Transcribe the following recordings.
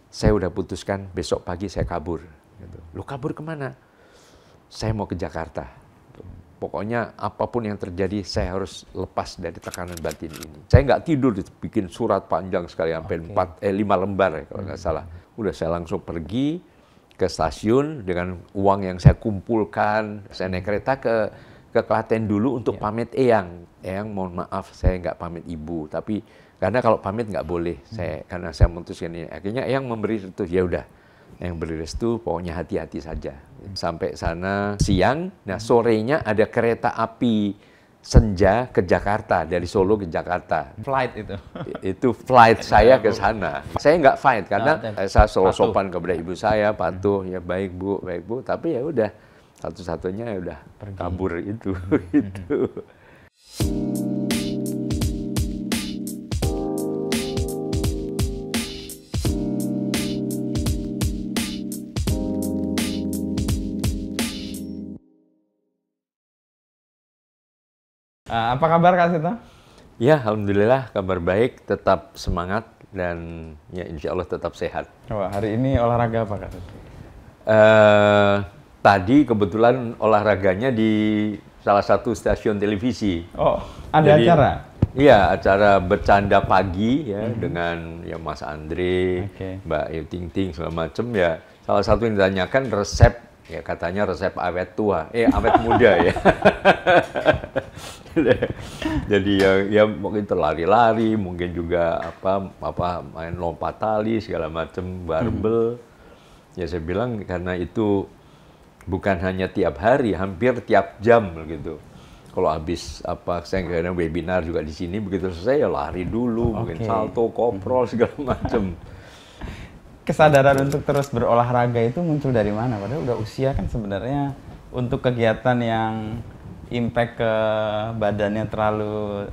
saya udah putuskan besok pagi saya kabur. Gitu. Lu kabur kemana? Saya mau ke Jakarta. Pokoknya apapun yang terjadi, saya harus lepas dari tekanan batin ini. Saya nggak tidur, bikin surat panjang sekali, sampai 5 lembar ya, kalau nggak salah. Udah saya langsung pergi ke stasiun dengan uang yang saya kumpulkan. Saya naik kereta ke Klaten dulu untuk pamit Eyang. Eyang, mohon maaf, saya nggak pamit ibu. Tapi karena kalau pamit nggak boleh, karena saya memutuskan ini. Akhirnya Eyang memberi restu, ya udah. Yang beri restu, pokoknya hati-hati saja. Sampai sana siang, nah sorenya ada kereta api senja ke Jakarta, dari Solo ke Jakarta. Flight itu? Itu flight saya ke sana. Saya nggak fight, karena saya selalu sopan kepada ibu saya, patuh, ya baik bu, tapi ya udah, satu-satunya ya udah kabur itu. Gitu. Apa kabar Kak Sito? Ya, alhamdulillah kabar baik, tetap semangat dan ya insya Allah tetap sehat. Wah, hari ini olahraga apa Kak Sito? Tadi kebetulan olahraganya di salah satu stasiun televisi. Oh, ada acara? Iya, acara bercanda pagi ya dengan ya Mas Andre, Mbak Ayu Ting Ting segala macam ya. Salah satu yang ditanyakan resep, ya katanya resep awet tua, awet muda ya. Jadi ya mungkin lari-lari, mungkin juga apa main lompat tali segala macam, barbel. Ya saya bilang karena itu bukan hanya tiap hari, hampir tiap jam gitu. Kalau habis saya kadang webinar juga di sini, begitu selesai ya lari dulu, mungkin salto, koprol segala macam. Kesadaran untuk terus berolahraga itu muncul dari mana? Padahal udah usia kan sebenarnya untuk kegiatan yang impact ke badannya terlalu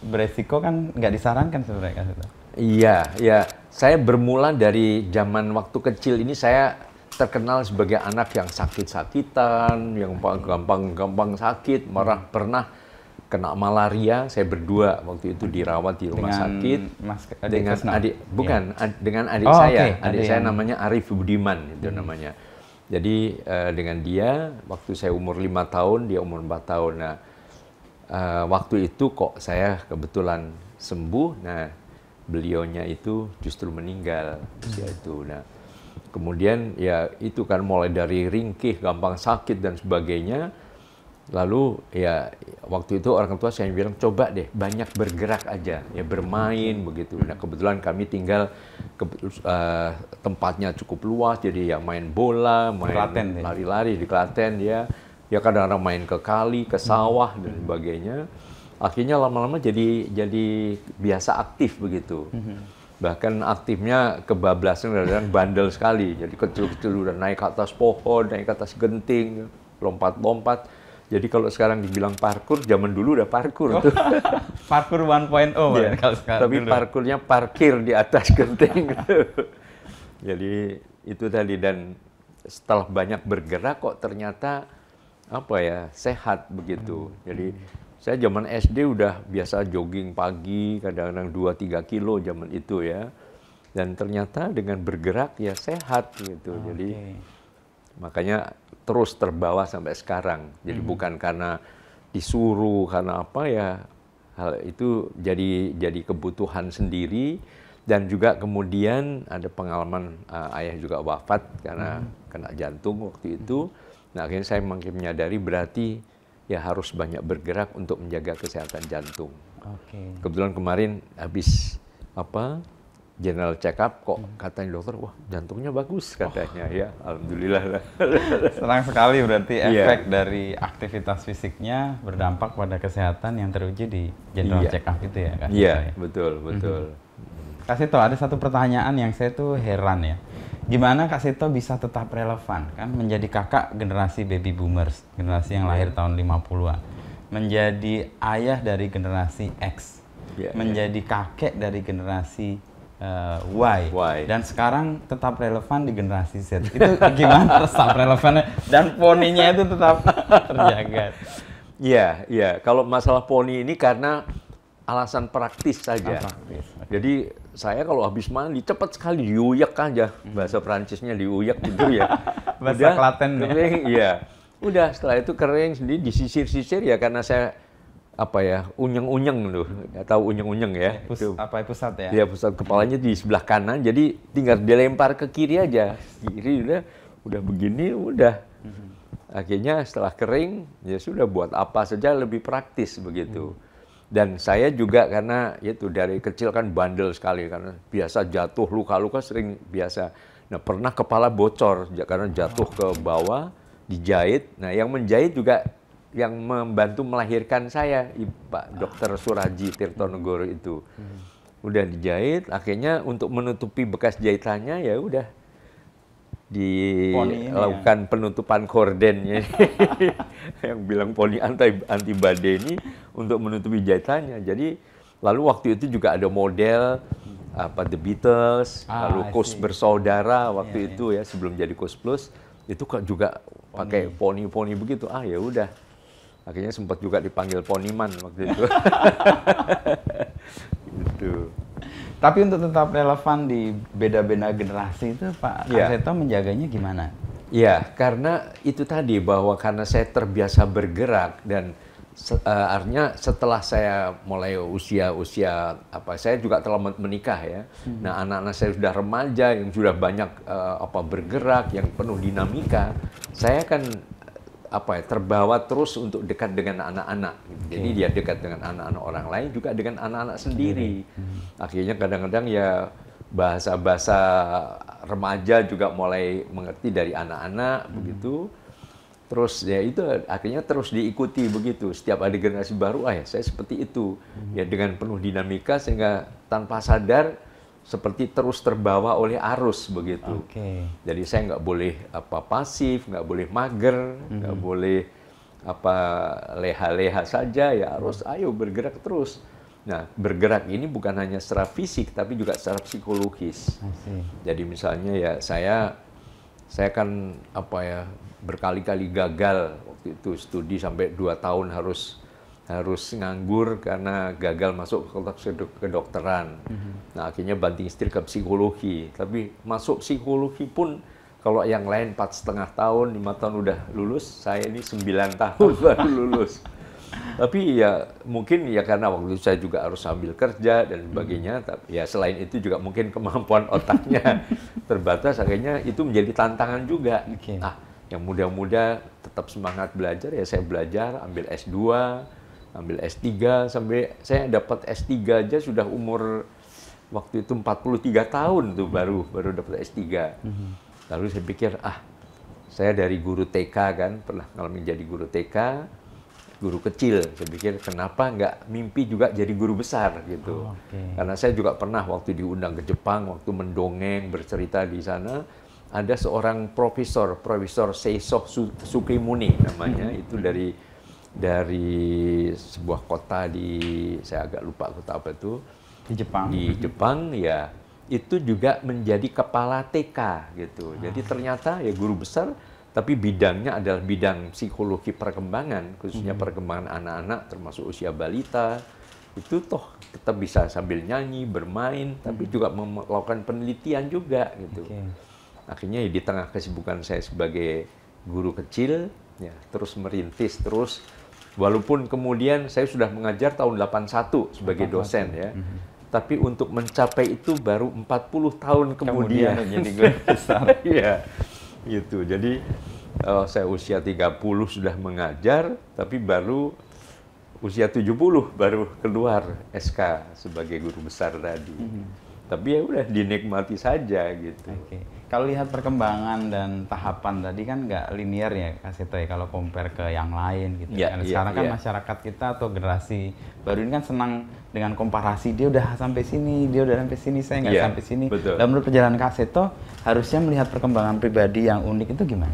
beresiko kan nggak disarankan sebenarnya Kak Sito. Iya, ya. Saya bermula dari zaman waktu kecil ini saya terkenal sebagai anak yang sakit-sakitan, yang gampang sakit, pernah kena malaria. Saya berdua waktu itu dirawat di rumah sakit dengan adik, dengan adik saya. Adik saya namanya Arif Budiman itu namanya. Jadi dengan dia waktu saya umur 5 tahun, dia umur 4 tahun. Nah, waktu itu kok saya kebetulan sembuh. Nah, beliaunya itu justru meninggal usia itu. Nah, kemudian ya itu kan mulai dari ringkih, gampang sakit dan sebagainya. Lalu ya waktu itu orang tua saya bilang coba deh banyak bergerak aja, ya bermain begitu. Nah kebetulan kami tinggal tempatnya cukup luas, jadi ya main bola, main lari-lari di Klaten ya kadang-kadang main ke kali, ke sawah dan sebagainya. Akhirnya lama-lama jadi biasa aktif begitu. Bahkan aktifnya kebablasan, kadang-kadang bandel sekali. Jadi kecil-kecil udah naik ke atas pohon, naik ke atas genting, lompat-lompat. Jadi kalau sekarang dibilang parkur, zaman dulu udah parkur tuh. Parkur 1.0 ya, kalau sekarang. Tapi parkurnya parkir di atas genting. Jadi itu tadi, dan setelah banyak bergerak kok ternyata sehat begitu. Jadi saya zaman SD udah biasa jogging pagi, kadang-kadang 2-3 kilo zaman itu ya. Dan ternyata dengan bergerak ya sehat gitu. Jadi makanya terus terbawa sampai sekarang. Jadi bukan karena disuruh, karena apa ya, hal itu jadi kebutuhan sendiri. Dan juga kemudian ada pengalaman ayah juga wafat karena kena jantung waktu itu. Nah akhirnya saya makin menyadari berarti ya harus banyak bergerak untuk menjaga kesehatan jantung. Kebetulan kemarin habis general check up kok katanya dokter, wah jantungnya bagus katanya. Ya alhamdulillah. Senang sekali berarti efek dari aktivitas fisiknya berdampak pada kesehatan yang teruji di general check up itu ya Kak? Iya, betul. Kak Sito, ada satu pertanyaan yang saya tuh heran ya. Gimana Kak Sito bisa tetap relevan kan menjadi kakak generasi baby boomers, generasi yang lahir tahun 50-an. Menjadi ayah dari generasi X. Menjadi kakek dari generasi Y. Dan sekarang tetap relevan di generasi Z. Itu gimana tetap relevannya? Dan poninya itu tetap terjaga. Iya. Kalau masalah poni ini karena alasan praktis saja. Praktis. Jadi saya kalau habis mandi cepat sekali diuyak aja, bahasa Prancisnya diuyak gitu ya. Bahasa Klaten ya. Kering, iya. Udah setelah itu kering sendiri disisir-sisir ya karena saya apa ya unyeng-unyeng loh, nggak tahu unyeng-unyeng ya. Pusat ya? Iya, pusat kepalanya di sebelah kanan, jadi tinggal dilempar ke kiri aja. Kiri udah begini, udah. Akhirnya setelah kering, ya sudah buat apa saja lebih praktis begitu. Dan saya juga karena itu dari kecil kan bandel sekali, karena biasa jatuh, luka-luka sering biasa. Nah pernah kepala bocor, karena jatuh ke bawah, dijahit. Nah yang menjahit juga yang membantu melahirkan saya, Pak Dr. Suraji Tirtonegoro itu. Udah dijahit, akhirnya untuk menutupi bekas jahitannya ya udah dilakukan penutupan kordennya. Yang bilang poni anti badai ini untuk menutupi jahitannya. Jadi lalu waktu itu juga ada model apa The Beatles, lalu Koes Bersaudara waktu itu ya sebelum jadi Koes Plus itu kok juga pakai poni begitu. Ya udah. Akhirnya sempat juga dipanggil Poniman waktu itu. Gitu. Tapi untuk tetap relevan di beda-beda generasi itu Pak Arseto menjaganya gimana? Ya, karena itu tadi bahwa karena saya terbiasa bergerak dan artinya setelah saya mulai usia apa saya juga telah menikah ya. Nah, anak-anak saya sudah remaja yang sudah banyak bergerak yang penuh dinamika. Saya kan terbawa terus untuk dekat dengan anak-anak. Jadi dia dekat dengan anak-anak orang lain juga dengan anak-anak sendiri. Akhirnya kadang-kadang ya bahasa-bahasa remaja juga mulai mengerti dari anak-anak begitu. Terus ya itu akhirnya terus diikuti begitu. Setiap ada generasi baru, ya saya seperti itu. Ya dengan penuh dinamika sehingga tanpa sadar seperti terus terbawa oleh arus begitu. Jadi saya nggak boleh pasif, nggak boleh mager, nggak boleh leha-leha saja, ya harus ayo bergerak terus. Nah bergerak ini bukan hanya secara fisik tapi juga secara psikologis. Jadi misalnya ya saya kan berkali-kali gagal waktu itu studi sampai 2 tahun harus nganggur karena gagal masuk ke kedokteran. Nah akhirnya banting setir ke psikologi. Tapi masuk psikologi pun kalau yang lain 4,5 tahun, 5 tahun udah lulus, saya ini 9 tahun baru lulus. Tapi ya mungkin ya karena waktu itu saya juga harus sambil kerja dan sebagainya. Tapi ya selain itu juga mungkin kemampuan otaknya terbatas. Akhirnya itu menjadi tantangan juga. Nah yang muda-muda tetap semangat belajar ya saya belajar, ambil S2. Ambil S3 sampai saya dapat S3 aja sudah umur waktu itu 43 tahun tuh baru dapat S3. Lalu saya pikir saya dari guru TK kan pernah ngalamin jadi guru TK, guru kecil. Saya pikir kenapa nggak mimpi juga jadi guru besar gitu. Karena saya juga pernah waktu diundang ke Jepang waktu mendongeng bercerita di sana ada seorang profesor Seiso Sukimuni namanya itu dari sebuah kota saya agak lupa kota apa itu di Jepang ya itu juga menjadi kepala TK gitu. Jadi ternyata ya guru besar tapi bidangnya adalah bidang psikologi perkembangan khususnya perkembangan anak-anak termasuk usia balita itu toh kita bisa sambil nyanyi bermain tapi juga melakukan penelitian juga gitu. Akhirnya ya, di tengah kesibukan saya sebagai guru kecil ya terus merintis terus. Walaupun kemudian saya sudah mengajar tahun 81 sebagai dosen ya. Tapi untuk mencapai itu baru 40 tahun kemudian jadi guru besar. Iya. Gitu. Jadi saya usia 30 sudah mengajar tapi baru usia 70 baru keluar SK sebagai guru besar tadi. Tapi ya udah dinikmati saja gitu. Kalau lihat perkembangan dan tahapan tadi kan nggak linear ya Kak Seto ya kalau compare ke yang lain gitu. Sekarang kan masyarakat kita atau generasi baru ini kan senang dengan komparasi, dia udah sampai sini, saya nggak sampai sini. Dan menurut perjalanan Kak Seto harusnya melihat perkembangan pribadi yang unik itu gimana?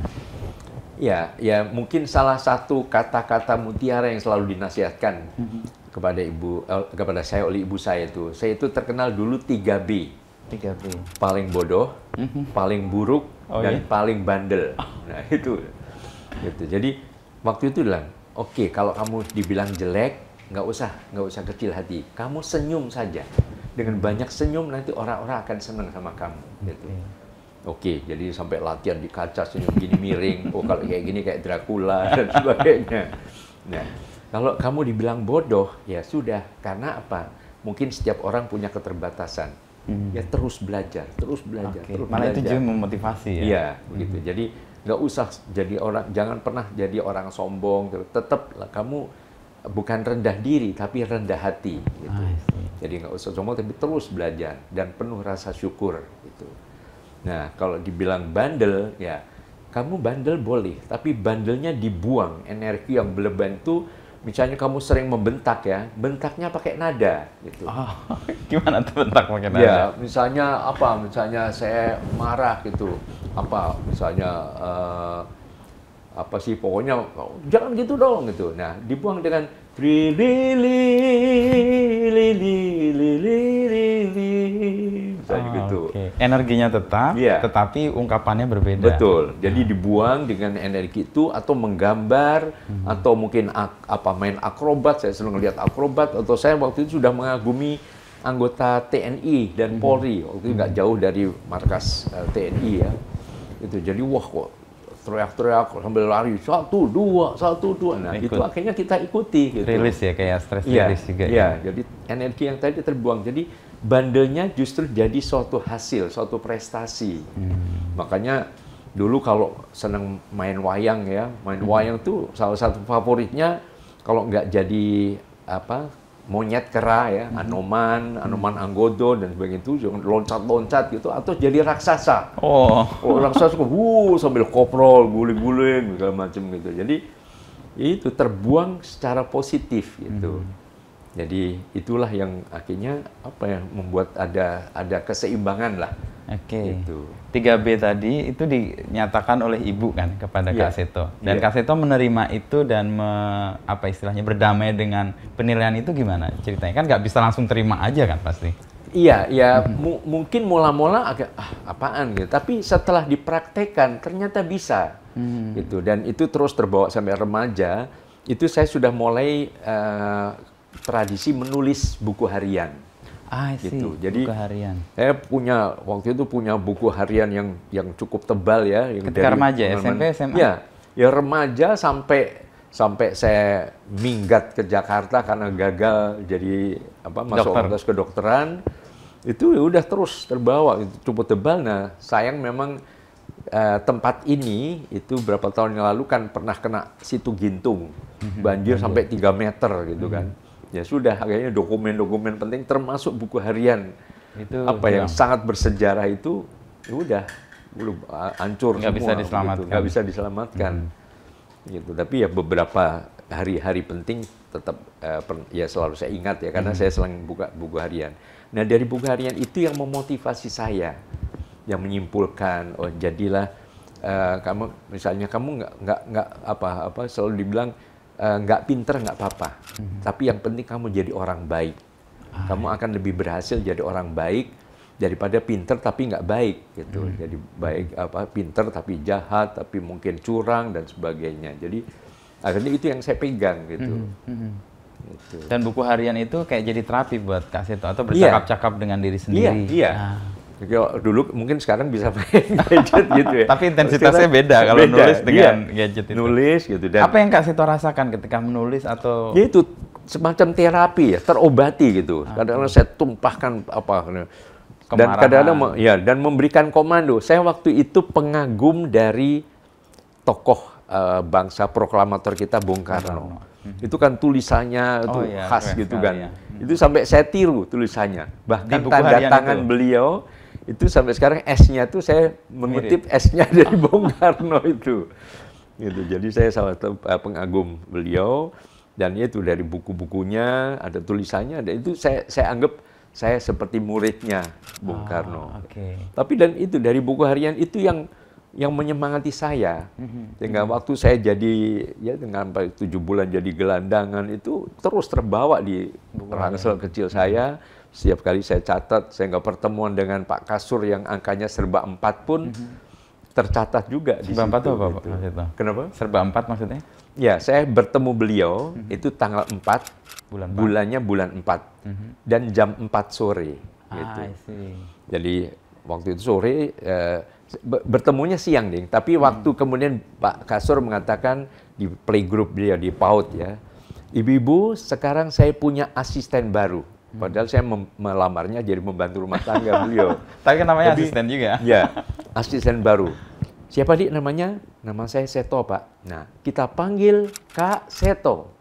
Ya mungkin salah satu kata-kata mutiara yang selalu dinasihatkan kepada saya oleh ibu saya itu terkenal dulu 3B. Paling bodoh, paling buruk, dan paling bandel. Nah itu. Jadi waktu itu bilang, oke, kalau kamu dibilang jelek, nggak usah kecil hati. Kamu senyum saja. Dengan banyak senyum nanti orang-orang akan senang sama kamu. Gitu. Oke, jadi sampai latihan di kaca senyum gini miring. Oh kalau kayak gini kayak Dracula dan sebagainya. Nah, kalau kamu dibilang bodoh, ya sudah. Karena apa? Mungkin setiap orang punya keterbatasan. Ya terus belajar, terus belajar, terus Malah belajar. itu juga memotivasi ya. Iya, begitu. Jadi nggak usah jadi orang, jangan pernah jadi orang sombong. Tetap kamu bukan rendah diri, tapi rendah hati. Gitu. Jadi nggak usah sombong, tapi terus belajar dan penuh rasa syukur. Gitu. Nah, kalau dibilang bandel, ya kamu bandel boleh, tapi bandelnya dibuang. Energi yang berlebihan itu, misalnya kamu sering membentak ya, bentaknya pakai nada. Gitu. Oh, gimana tuh bentak pakai nada? Ya, misalnya apa? Misalnya saya marah gitu, apa? Misalnya apa sih? Pokoknya jangan gitu dong gitu. Nah, dibuang dengan li li li li li li li, misalnya gitu. Okay. Energinya tetap, tetapi ungkapannya berbeda. Betul. Jadi dibuang dengan energi itu, atau menggambar, atau mungkin apa main akrobat. Saya senang lihat akrobat. Atau saya waktu itu sudah mengagumi anggota TNI dan Polri. Waktu itu nggak jauh dari markas TNI ya. Itu jadi wah kok teriak-teriak sambil lari 1, 2. Nah itu akhirnya kita ikuti. Gitu. Rilis ya, kayak stress rilis juga. Iya. Jadi energi yang tadi terbuang. Jadi bandelnya justru jadi suatu hasil, suatu prestasi. Makanya dulu kalau senang main wayang ya, main wayang tuh salah satu favoritnya kalau nggak jadi apa monyet kera ya, Anoman Anggodo dan sebagainya itu loncat-loncat gitu, atau jadi raksasa. Oh raksasa sambil koprol, guling-guling segala macam gitu. Jadi itu terbuang secara positif gitu. Jadi itulah yang akhirnya apa yang membuat ada keseimbangan lah. Oke. Gitu. 3B tadi itu dinyatakan oleh ibu kan kepada Kak Seto. Dan Kak Seto menerima itu dan apa istilahnya berdamai dengan penilaian itu gimana ceritanya? Kan nggak bisa langsung terima aja kan pasti. Iya, ya mungkin mula-mula agak apaan gitu. Tapi setelah dipraktekkan ternyata bisa gitu. Dan itu terus terbawa sampai remaja. Itu saya sudah mulai tradisi menulis buku harian. Gitu. Jadi buku harian. Saya waktu itu punya buku harian yang cukup tebal ya. Yang ketika remaja, SMP, SMA? Ya remaja sampai saya minggat ke Jakarta karena gagal jadi masuk fakultas kedokteran. Itu udah terus terbawa, itu cukup tebal. Nah sayang memang tempat ini itu berapa tahun yang lalu kan pernah kena situ gintung, banjir sampai 3 meter gitu kan. Ya sudah, akhirnya dokumen-dokumen penting termasuk buku harian itu yang sangat bersejarah itu ya udah hancur semua. Nggak bisa diselamatkan. Gitu. Tapi ya beberapa hari-hari penting tetap ya selalu saya ingat ya, karena saya selalu buka buku harian. Nah dari buku harian itu yang memotivasi saya, yang menyimpulkan jadilah kamu misalnya kamu nggak selalu dibilang nggak pinter nggak apa-apa, tapi yang penting kamu jadi orang baik. Kamu akan lebih berhasil jadi orang baik daripada pinter tapi nggak baik gitu. Jadi baik pinter tapi jahat, tapi mungkin curang dan sebagainya. Jadi akhirnya itu yang saya pegang gitu. Gitu. Dan buku harian itu kayak jadi terapi buat Kak Seto atau bercakap-cakap dengan diri sendiri. Iya. Dulu mungkin sekarang bisa pakai gadget gitu ya. Tapi intensitasnya beda kalau nulis dengan gadget itu. Nulis gitu. Dan apa yang Kak Seto rasakan ketika menulis atau? Ya itu semacam terapi ya, terobati gitu. Kadang-kadang saya tumpahkan dan kadang-kadang dan memberikan komando. Saya waktu itu pengagum dari tokoh bangsa proklamator kita Bung Karno. Itu kan tulisannya itu khas gitu kan. Itu sampai saya tiru tulisannya. Bahkan tanda tangan beliau itu sampai sekarang S-nya tuh saya mengutip S-nya dari Bung Karno itu. Gitu. Jadi saya salah satu pengagum beliau, dan itu dari buku-bukunya ada tulisannya, dan itu saya anggap saya seperti muridnya Bung Karno. Tapi dan itu dari buku harian itu yang menyemangati saya. Sehingga waktu saya jadi dengan 7 bulan jadi gelandangan itu terus terbawa di ransel kecil saya. Setiap kali saya catat, saya nggak pertemuan dengan Pak Kasur yang angkanya serba 4 pun tercatat juga di Serba 4 situ. itu apa, Pak? Gitu. Maksudnya? Kenapa? Serba 4 maksudnya? Ya, saya bertemu beliau itu tanggal 4, Bulan 4. bulannya bulan 4, dan jam 4 sore. Gitu. I see. Jadi waktu itu sore, bertemunya siang, Ding. Tapi waktu kemudian Pak Kasur mengatakan di playgroup dia, di PAUD ya, ibu-ibu sekarang saya punya asisten baru. Padahal saya melamarnya jadi membantu rumah tangga beliau. Tapi kan namanya asisten juga. Ya, asisten baru. Siapa Dik namanya? Nama saya Seto, Pak. Nah, kita panggil Kak Seto.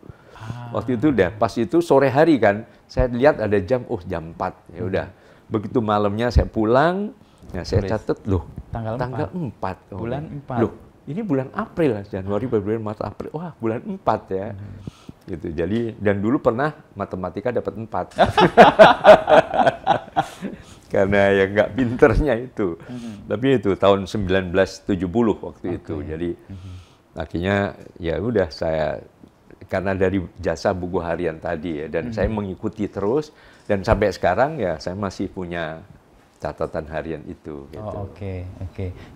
Waktu itu udah, pas itu sore hari kan, saya lihat ada jam, jam 4. Ya udah. Begitu malamnya saya pulang, ya saya catat, loh, tanggal 4. Bulan 4. Loh, ini bulan April, Januari, Februari, Maret, April. Wah, bulan 4 ya. Gitu. Jadi, dan dulu pernah matematika dapat 4. Karena ya nggak pinternya itu. Tapi itu tahun 1970 waktu itu. Jadi akhirnya ya udah saya, karena dari jasa buku harian tadi ya, dan saya mengikuti terus, dan sampai sekarang ya saya masih punya catatan harian itu. Gitu. Oke.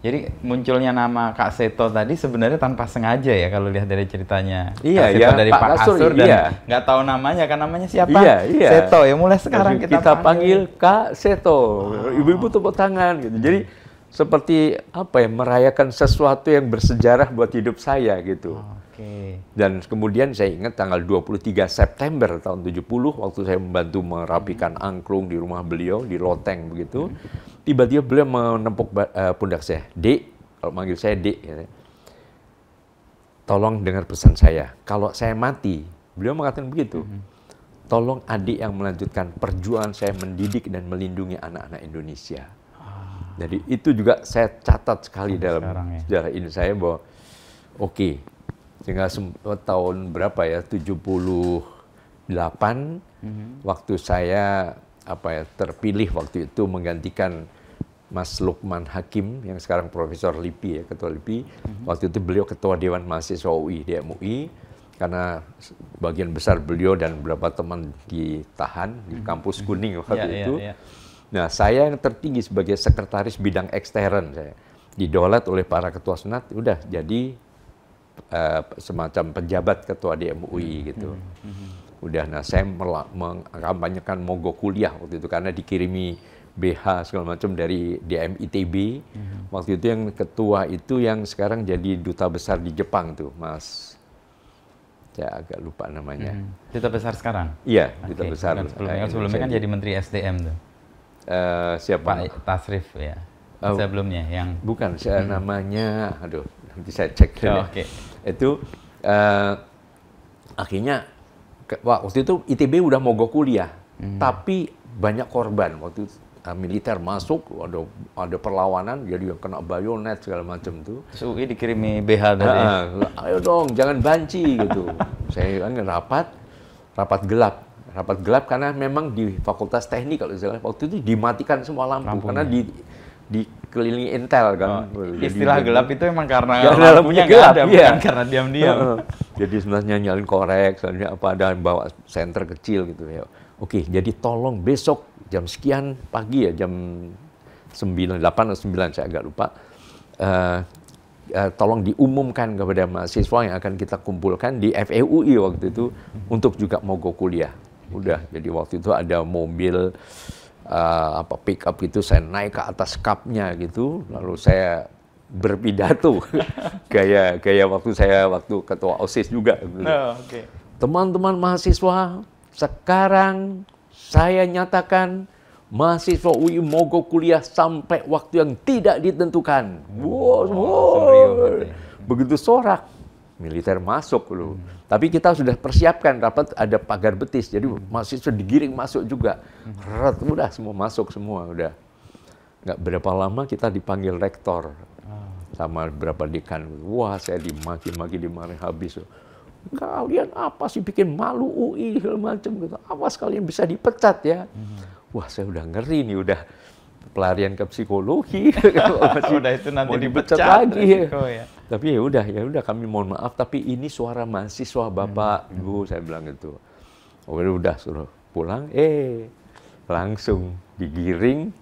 Jadi munculnya nama Kak Seto tadi sebenarnya tanpa sengaja ya kalau lihat dari ceritanya. Iya, Kak Seto dari Pak Kasur dan iya. nggak tahu namanya, kan namanya siapa? Iya. Seto ya. Mulai sekarang kita panggil Kak Seto. Ibu-ibu tepuk tangan gitu. Jadi seperti apa ya, merayakan sesuatu yang bersejarah buat hidup saya gitu. Oke. Dan kemudian saya ingat tanggal 23 September tahun 70, waktu saya membantu merapikan angklung di rumah beliau, di loteng begitu, tiba-tiba beliau menepuk pundak saya. Dek, kalau manggil saya Dek, ya, tolong dengar pesan saya. Kalau saya mati, beliau mengatakan begitu, tolong adik yang melanjutkan perjuangan saya mendidik dan melindungi anak-anak Indonesia. Jadi itu juga saya catat sekali dalam sejarah ini saya bahwa sehingga tahun berapa ya, 78, waktu saya terpilih waktu itu menggantikan Mas Lukman Hakim yang sekarang Profesor LIPI ya, Ketua LIPI. Waktu itu beliau Ketua Dewan Mahasiswa UI di MUI, karena bagian besar beliau dan beberapa teman ditahan di kampus Kuning waktu itu. Nah, saya yang tertinggi sebagai sekretaris bidang ekstern, saya didaulat oleh para ketua senat, udah jadi semacam pejabat ketua di MUI gitu. Udah, nah saya mengkampanyekan mogok kuliah waktu itu karena dikirimi BH segala macam dari DM ITB. Waktu itu yang ketua itu yang sekarang jadi duta besar di Jepang tuh, Mas. Saya agak lupa namanya. Duta besar sekarang? Iya, duta besar. Sebelumnya kan jadi Menteri SDM tuh. Siapa? Pak Tasrif ya. Sebelumnya yang bukan, saya namanya, aduh, nanti saya cek. Itu akhirnya waktu itu ITB udah mogok kuliah, tapi banyak korban waktu itu. Militer masuk, ada perlawanan, jadi kena bayonet segala macam tuh. UI dikirimi BH tadi. Ayo dong, jangan banci gitu. Saya kan rapat gelap karena memang di Fakultas Teknik kalau salah waktu itu dimatikan semua lampu karena dikelilingi intel kan. Istilah gelap itu emang karena lampunya gelap, ada, bukan karena diam-diam. Jadi sebenarnya nyalin korek, sebenarnya ada bawa senter kecil gitu ya. Oke, jadi tolong besok jam sekian pagi ya, jam 8 atau 9 saya agak lupa. Tolong diumumkan kepada mahasiswa yang akan kita kumpulkan di FEUI waktu itu untuk juga mogok kuliah. Udah, jadi waktu itu ada mobil pick up gitu, saya naik ke atas kapnya gitu, lalu saya berpidato gaya waktu ketua OSIS juga. Gitu. Teman-teman mahasiswa, sekarang saya nyatakan mahasiswa UI mogok kuliah sampai waktu yang tidak ditentukan. Begitu sorak, militer masuk loh. Tapi kita sudah persiapkan rapat, ada pagar betis, jadi mahasiswa digiring masuk juga. Udah semua masuk semua, udah. Nggak berapa lama kita dipanggil rektor sama beberapa dekan. Wah, saya dimaki-maki, dimarahin habis. Kalian apa sih bikin malu UI segala macam gitu. Awas kalian bisa dipecat ya. Wah, saya udah ngeri nih, udah pelarian ke psikologi. Udah itu nanti dipecat lagi. Ya. Tapi ya udah kami mohon maaf, tapi ini suara mahasiswa Bapak, Ibu, saya bilang gitu. Udah suruh pulang, langsung digiring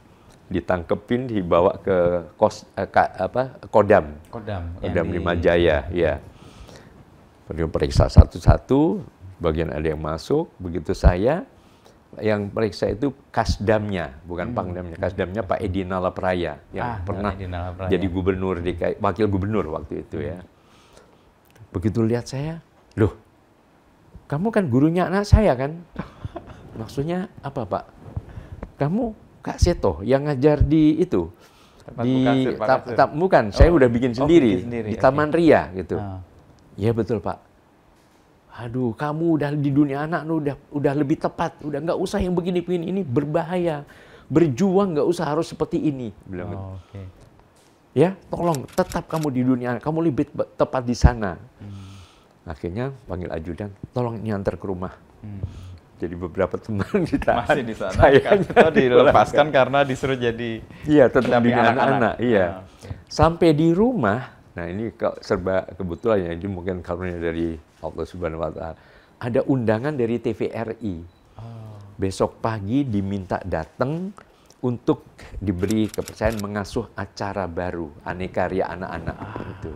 ditangkepin, dibawa ke Kodam yang di- Limajaya, ya. Periksa satu-satu, bagian ada yang masuk, begitu saya yang periksa itu kasdamnya, bukan pangdamnya, kasdamnya Pak Edi Nalapraya yang pernah Edi Nalapraya. jadi gubernur wakil gubernur waktu itu ya. Begitu lihat saya, loh, kamu kan gurunya anak saya kan? Maksudnya apa Pak? Kamu Kak Seto yang ngajar di itu bukan, saya udah bikin sendiri, di Taman Ria gitu. Ya betul Pak. Aduh, kamu udah di dunia anak, udah lebih tepat, udah nggak usah yang begini-begini, ini berbahaya, berjuang nggak usah harus seperti ini, bilang. Ya, tolong tetap kamu di dunia anak, kamu lebih tepat di sana. Akhirnya panggil ajudan, tolong ini antar ke rumah. Jadi beberapa teman kita masih di sana. Saya dilepaskan karena disuruh jadi tetap di anak-anak. Iya. Sampai di rumah. Nah ini serba kebetulan ya, ini mungkin karunia dari Allah Subhanahu Wa Taala. Ada undangan dari TVRI. Besok pagi diminta datang untuk diberi kepercayaan mengasuh acara baru Aneka Ria anak-anak itu.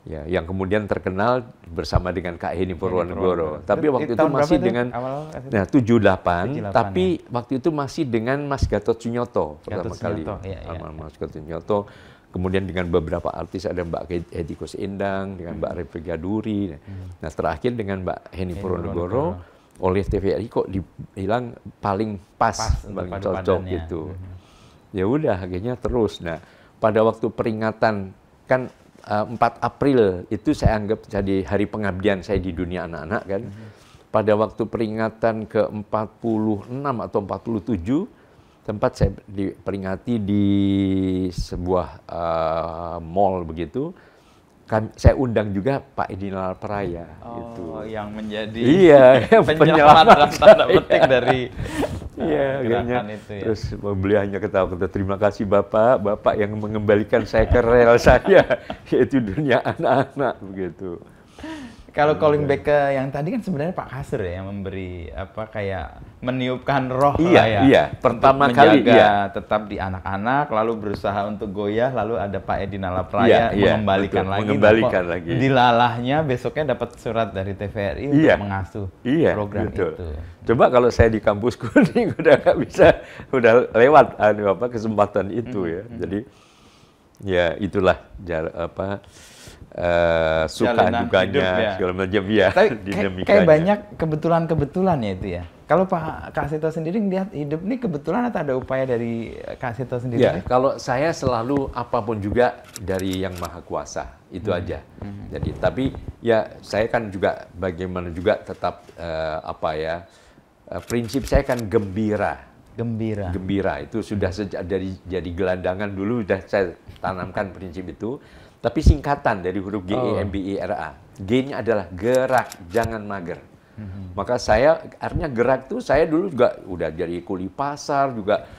Ya, yang kemudian terkenal bersama dengan Kak Heni Purwonegoro. Tapi waktu itu masih dengan 78, tapi waktu itu masih dengan Mas Gatot Sunyoto pertama kali. Mas Gatot Sunyoto. Kemudian dengan beberapa artis, ada Mbak Hetty Koes Endang, dengan Mbak Revi Gaduri. Nah terakhir dengan Mbak Heni Purwonegoro, oleh TVRI kok dibilang paling pas paling cocok gitu. Ya udah akhirnya terus. Nah pada waktu peringatan, kan 4 April itu saya anggap jadi hari pengabdian saya di dunia anak-anak kan. Pada waktu peringatan ke-46 atau 47, tempat saya diperingati di sebuah mall begitu. Saya undang juga Pak Edi Nalapraya. Gitu. Yang menjadi penyelamat dalam tanda petik dari gerakan itu ya. Terus beliau hanya ketawa-ketawa, terima kasih Bapak yang mengembalikan saya ke rel saya, yaitu dunia anak-anak begitu. Kalau calling back ke yang tadi kan sebenarnya Pak Kasur ya yang memberi kayak meniupkan roh pertama kali tetap di anak-anak, lalu berusaha untuk goyah, lalu ada Pak Edi Nalapraya mengembalikan lagi. Dilalahnya besoknya dapat surat dari TVRI untuk mengasuh program itu. Coba kalau saya di kampus kuning udah nggak bisa, udah lewat kesempatan itu ya. Jadi ya itulah suka dukanya segala macam ya. Kayak banyak kebetulan ya itu ya. Kalau Pak Kak Seto sendiri ngelihat hidup ini kebetulan atau ada upaya dari Kak Seto sendiri? Ya, kalau saya selalu apapun juga dari Yang Maha Kuasa, itu aja. Jadi tapi ya saya kan juga bagaimana juga tetap prinsip saya kan gembira itu sudah sejak dari jadi gelandangan dulu sudah saya tanamkan prinsip itu. Tapi singkatan dari huruf GEMBIRA. G-nya adalah gerak, jangan mager. Maka saya, artinya gerak tuh saya dulu juga udah jadi kuli pasar, juga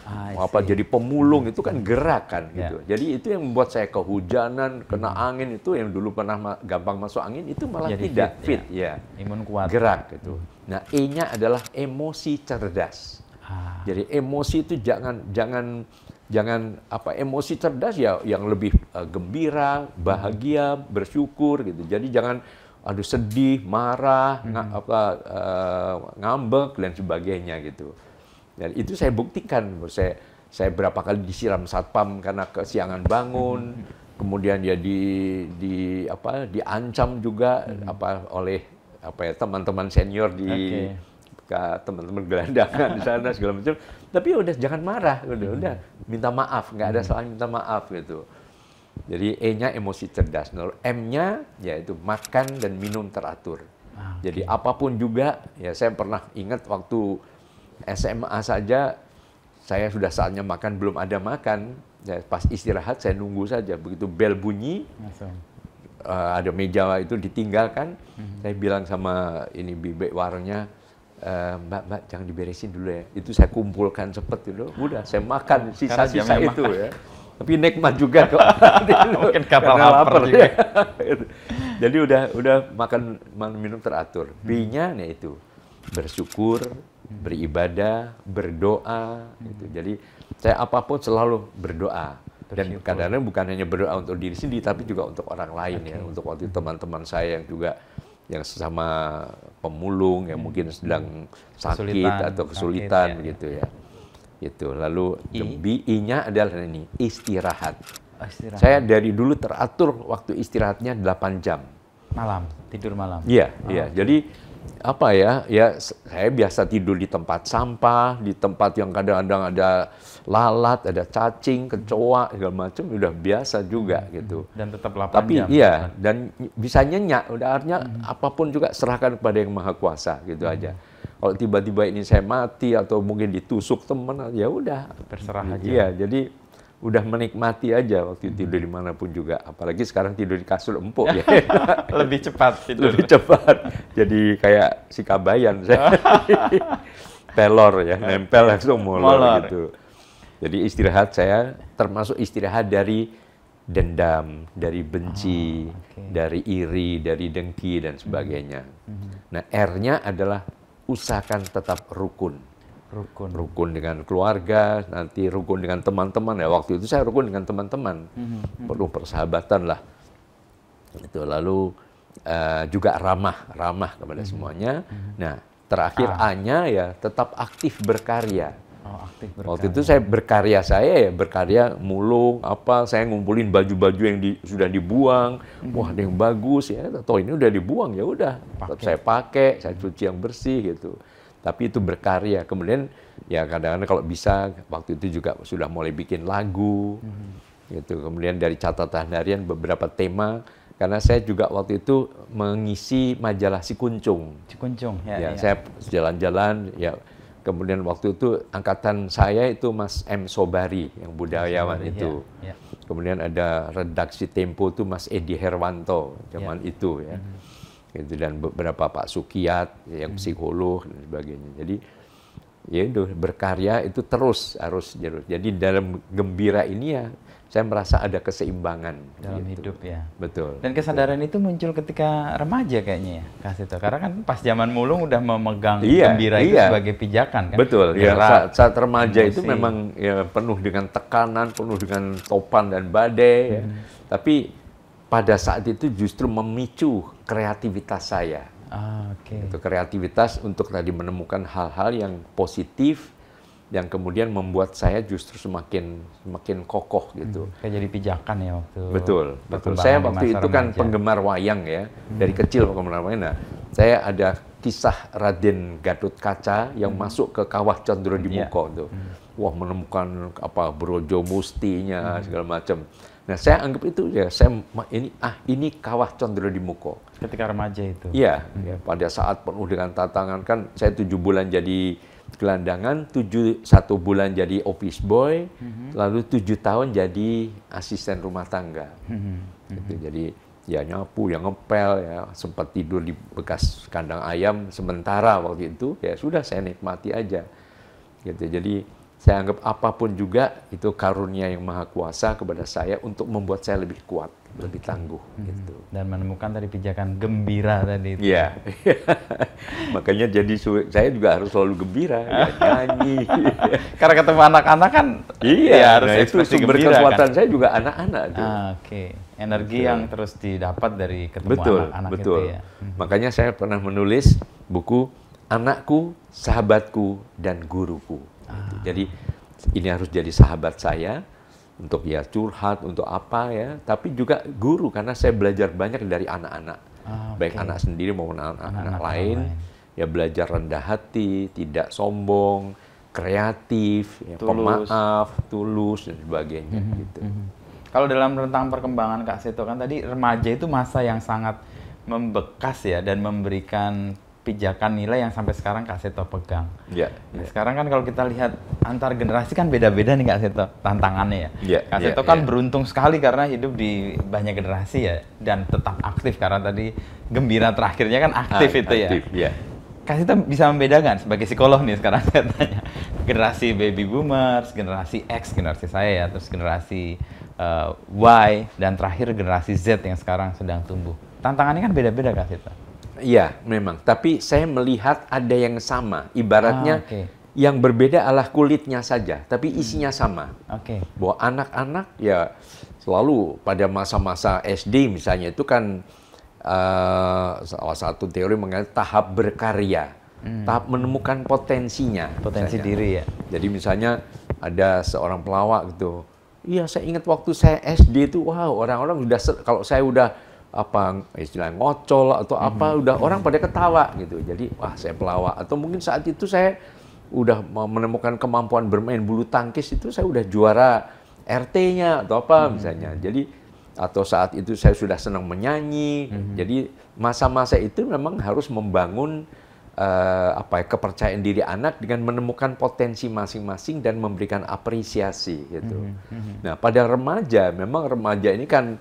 jadi pemulung, itu kan gerak kan gitu. Jadi itu yang membuat saya kehujanan, kena angin, itu yang dulu pernah gampang masuk angin, itu malah jadi tidak fit. Imun kuat. Gerak gitu. Nah E-nya adalah emosi cerdas. Jadi emosi itu jangan emosi cerdas ya yang lebih gembira, bahagia, bersyukur gitu. Jadi jangan sedih, marah, ngambek dan sebagainya gitu. Dan itu saya buktikan. Saya berapa kali disiram satpam karena kesiangan bangun. Kemudian ya diancam juga oleh teman-teman senior di teman-teman gelandangan di sana segala macam. Tapi udah jangan marah, udah minta maaf, nggak ada salah minta maaf gitu. Jadi E-nya emosi cerdas, M-nya yaitu makan dan minum teratur. Jadi apapun juga, ya saya pernah ingat waktu SMA saja, saya sudah saatnya makan belum ada makan, ya pas istirahat saya nunggu saja, begitu bel bunyi, ada meja itu ditinggalkan, saya bilang sama ini bibi warungnya, Mbak jangan diberesin dulu ya. Itu saya kumpulkan cepet gitu. Udah saya makan sisa-sisa itu ya. Tapi nikmat juga kok. Mungkin karena lapar juga. Ya. Jadi udah makan minum teratur. B-nya itu bersyukur, beribadah, berdoa, gitu. Jadi saya apapun selalu berdoa. Dan kadang-kadang bukan hanya berdoa untuk diri sendiri, tapi juga untuk orang lain ya. Untuk waktu teman-teman saya yang juga yang sesama pemulung, yang mungkin sedang sakit atau kesulitan, begitu ya. Itu. Lalu I-nya adalah ini, istirahat. Saya dari dulu teratur waktu istirahatnya 8 jam. Malam, tidur malam. Iya, iya. Jadi apa ya? Ya saya biasa tidur di tempat sampah, di tempat yang kadang-kadang ada lalat, ada cacing, kecoa, segala macam, udah biasa juga gitu. Dan tetap 8 Tapi jam. iya, dan bisa nyenyak, udah artinya apapun juga serahkan kepada Yang Maha Kuasa gitu aja. Kalau tiba-tiba ini saya mati atau mungkin ditusuk teman, ya udah Terserah aja. Iya, jadi udah menikmati aja waktu tidur dimanapun juga. Apalagi sekarang tidur di kasur empuk ya. Lebih cepat tidur. Lebih cepat. Jadi kayak si Kabayan saya. Pelor ya, nempel langsung molor gitu. Jadi istirahat saya termasuk istirahat dari dendam, dari benci, dari iri, dari dengki dan sebagainya. Nah, R-nya adalah usahakan tetap rukun. Rukun dengan keluarga, nanti rukun dengan teman-teman ya. Waktu itu saya rukun dengan teman-teman, perlu persahabatan lah. Itu lalu juga ramah kepada semuanya. Nah, terakhir A-nya ya tetap aktif berkarya. Aktif berkarya. Waktu itu saya berkarya mulung apa, saya ngumpulin baju-baju yang sudah dibuang. Wah, ada yang bagus ya, atau ini udah dibuang ya udah, saya pakai, saya cuci yang bersih gitu. Tapi itu berkarya. Kemudian ya kadang-kadang kalau bisa waktu itu juga sudah mulai bikin lagu gitu. Kemudian dari catatan harian beberapa tema, karena saya juga waktu itu mengisi majalah Si Kuncung. Ya. Saya jalan-jalan ya. Kemudian waktu itu angkatan saya itu Mas M. Sobari yang budayawan itu. Kemudian ada redaksi Tempo itu Mas Edi Herwanto zaman itu ya. Gitu, dan beberapa Pak Sukiyat yang psikolog dan sebagainya. Jadi ya itu berkarya itu terus harus. Jadi dalam gembira ini ya saya merasa ada keseimbangan dalam hidup ya. Betul. Dan kesadaran itu muncul ketika remaja kayaknya ya, Kak Seto. Karena kan pas zaman mulung udah memegang gembira itu sebagai pijakan kan. Betul. Ya, saat remaja emosi itu memang ya penuh dengan tekanan, penuh dengan topan dan badai ya. Tapi pada saat itu justru memicu kreativitas saya. Itu kreativitas untuk tadi menemukan hal-hal yang positif yang kemudian membuat saya justru semakin kokoh gitu. Kayak jadi pijakan ya waktu. Betul. Saya waktu itu kan penggemar wayang ya, dari kecil penggemar wayang. Nah, saya ada kisah Raden Gatotkaca yang masuk ke Kawah Condrodimoko tuh. Wah, menemukan apa Brojo Mustinya segala macam. Nah, saya anggap itu ya, ini Kawah Condrodimoko. Ketika remaja itu. Iya, ya, pada saat penuh dengan tantangan kan, saya 7 bulan jadi gelandangan, 1 bulan jadi office boy, lalu 7 tahun jadi asisten rumah tangga. Gitu, jadi ya nyapu, yang ngepel, ya sempat tidur di bekas kandang ayam sementara waktu itu, ya sudah saya nikmati aja. Gitu, jadi saya anggap apapun juga itu karunia Yang Maha Kuasa kepada saya untuk membuat saya lebih kuat, lebih tangguh. Gitu. Dan menemukan tadi pijakan gembira tadi itu. Iya. Makanya jadi saya juga harus selalu gembira, ya, nyanyi. Karena ketemu anak-anak kan ya harus nah, itu sumber kekuatan kan? Saya juga anak-anak. Energi yang terus didapat dari ketemu anak-anak itu ya. Makanya saya pernah menulis buku Anakku, Sahabatku, dan Guruku. Jadi ini harus jadi sahabat saya untuk ya curhat, untuk apa ya, tapi juga guru karena saya belajar banyak dari anak-anak, baik anak sendiri maupun anak-anak lain. Ya belajar rendah hati, tidak sombong, kreatif, ya, pemaaf, tulus dan sebagainya. Gitu. Kalau dalam rentang perkembangan Kak Seto kan tadi remaja itu masa yang sangat membekas ya dan memberikan pijakan nilai yang sampai sekarang Kak Seto pegang. Nah, sekarang kan kalau kita lihat antar generasi kan beda-beda nih Kak Seto tantangannya ya. Kak Seto kan beruntung sekali karena hidup di banyak generasi ya dan tetap aktif karena tadi gembira terakhirnya kan aktif itu ya. Kak Seto bisa membedakan sebagai psikolog nih sekarang saya tanya generasi baby boomers, generasi X, generasi saya ya, terus generasi Y dan terakhir generasi Z yang sekarang sedang tumbuh. Tantangannya kan beda-beda Kak Seto. Iya, memang. Tapi saya melihat ada yang sama. Ibaratnya Oke. yang berbeda adalah kulitnya saja, tapi isinya sama. Oke. Bahwa anak-anak ya selalu pada masa-masa SD misalnya itu kan salah satu teori mengenai tahap berkarya, tahap menemukan potensinya. Potensi misalnya. diri ya. Jadi misalnya ada seorang pelawak gitu. Iya, saya ingat waktu saya SD itu, wow, orang-orang udah kalau saya udah apa istilahnya ngocol atau apa udah orang pada ketawa gitu. Jadi wah, saya pelawak. Atau mungkin saat itu saya udah menemukan kemampuan bermain bulu tangkis, itu saya udah juara RT-nya atau apa misalnya. Jadi atau saat itu saya sudah senang menyanyi. Jadi masa-masa itu memang harus membangun kepercayaan diri anak dengan menemukan potensi masing-masing dan memberikan apresiasi gitu. Nah, pada remaja, memang remaja ini kan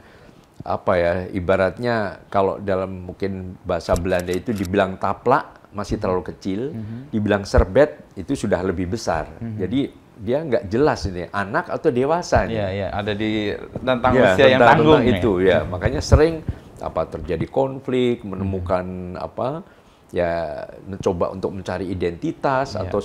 ibaratnya kalau dalam mungkin bahasa Belanda itu dibilang taplak masih terlalu kecil, dibilang serbet itu sudah lebih besar. Jadi dia nggak jelas ini anak atau dewasa nih. Iya, ada di tentang Ya, usia yang tanggung itu ya. Makanya sering terjadi konflik, menemukan mencoba untuk mencari identitas atau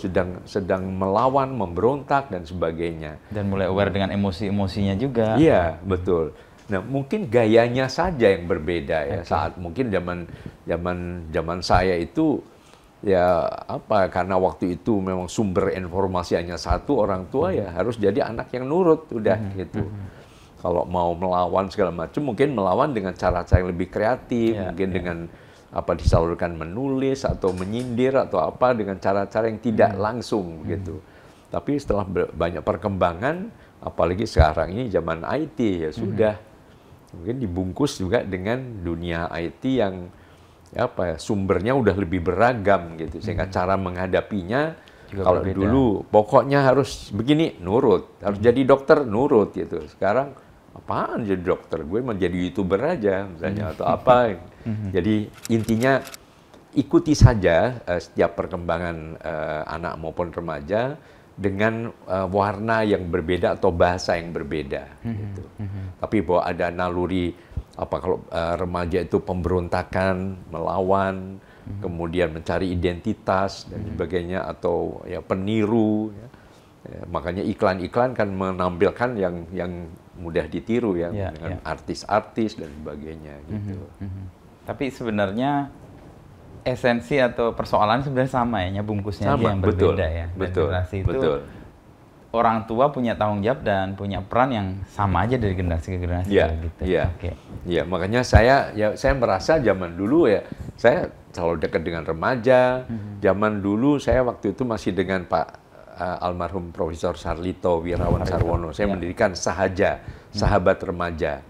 sedang melawan, memberontak dan sebagainya. Dan mulai aware dengan emosi-emosinya juga. Iya, betul. Nah, mungkin gayanya saja yang berbeda ya. Saat mungkin zaman saya itu karena waktu itu memang sumber informasi hanya satu, orang tua ya harus jadi anak yang nurut udah gitu. Kalau mau melawan segala macam, mungkin melawan dengan cara-cara yang lebih kreatif, mungkin dengan disalurkan menulis atau menyindir atau dengan cara-cara yang tidak langsung gitu. Tapi setelah banyak perkembangan, apalagi sekarang ini zaman IT ya sudah mungkin dibungkus juga dengan dunia IT yang sumbernya udah lebih beragam gitu, sehingga cara menghadapinya juga kalau berbeda. Dulu pokoknya harus begini, nurut, harus jadi dokter, nurut gitu. Sekarang apaan jadi dokter, gue mau jadi YouTuber aja misalnya atau apa. Jadi intinya ikuti saja setiap perkembangan anak maupun remaja dengan warna yang berbeda atau bahasa yang berbeda gitu. Tapi bahwa ada naluri kalau remaja itu pemberontakan, melawan, kemudian mencari identitas dan sebagainya, atau peniru. Makanya iklan-iklan kan menampilkan yang mudah ditiru dengan artis-artis dan sebagainya gitu. Tapi sebenarnya esensi atau persoalan sebenarnya sama ya, bungkusnya aja yang betul, berbeda ya. Dan betul, generasi itu orang tua punya tanggung jawab dan punya peran yang sama aja dari generasi ke generasi gitu. Iya, makanya saya merasa zaman dulu saya selalu dekat dengan remaja. Zaman dulu saya waktu itu masih dengan Pak almarhum Profesor Sarlito Wirawan Sarwono. Saya mendirikan Sahaja, Sahabat Remaja.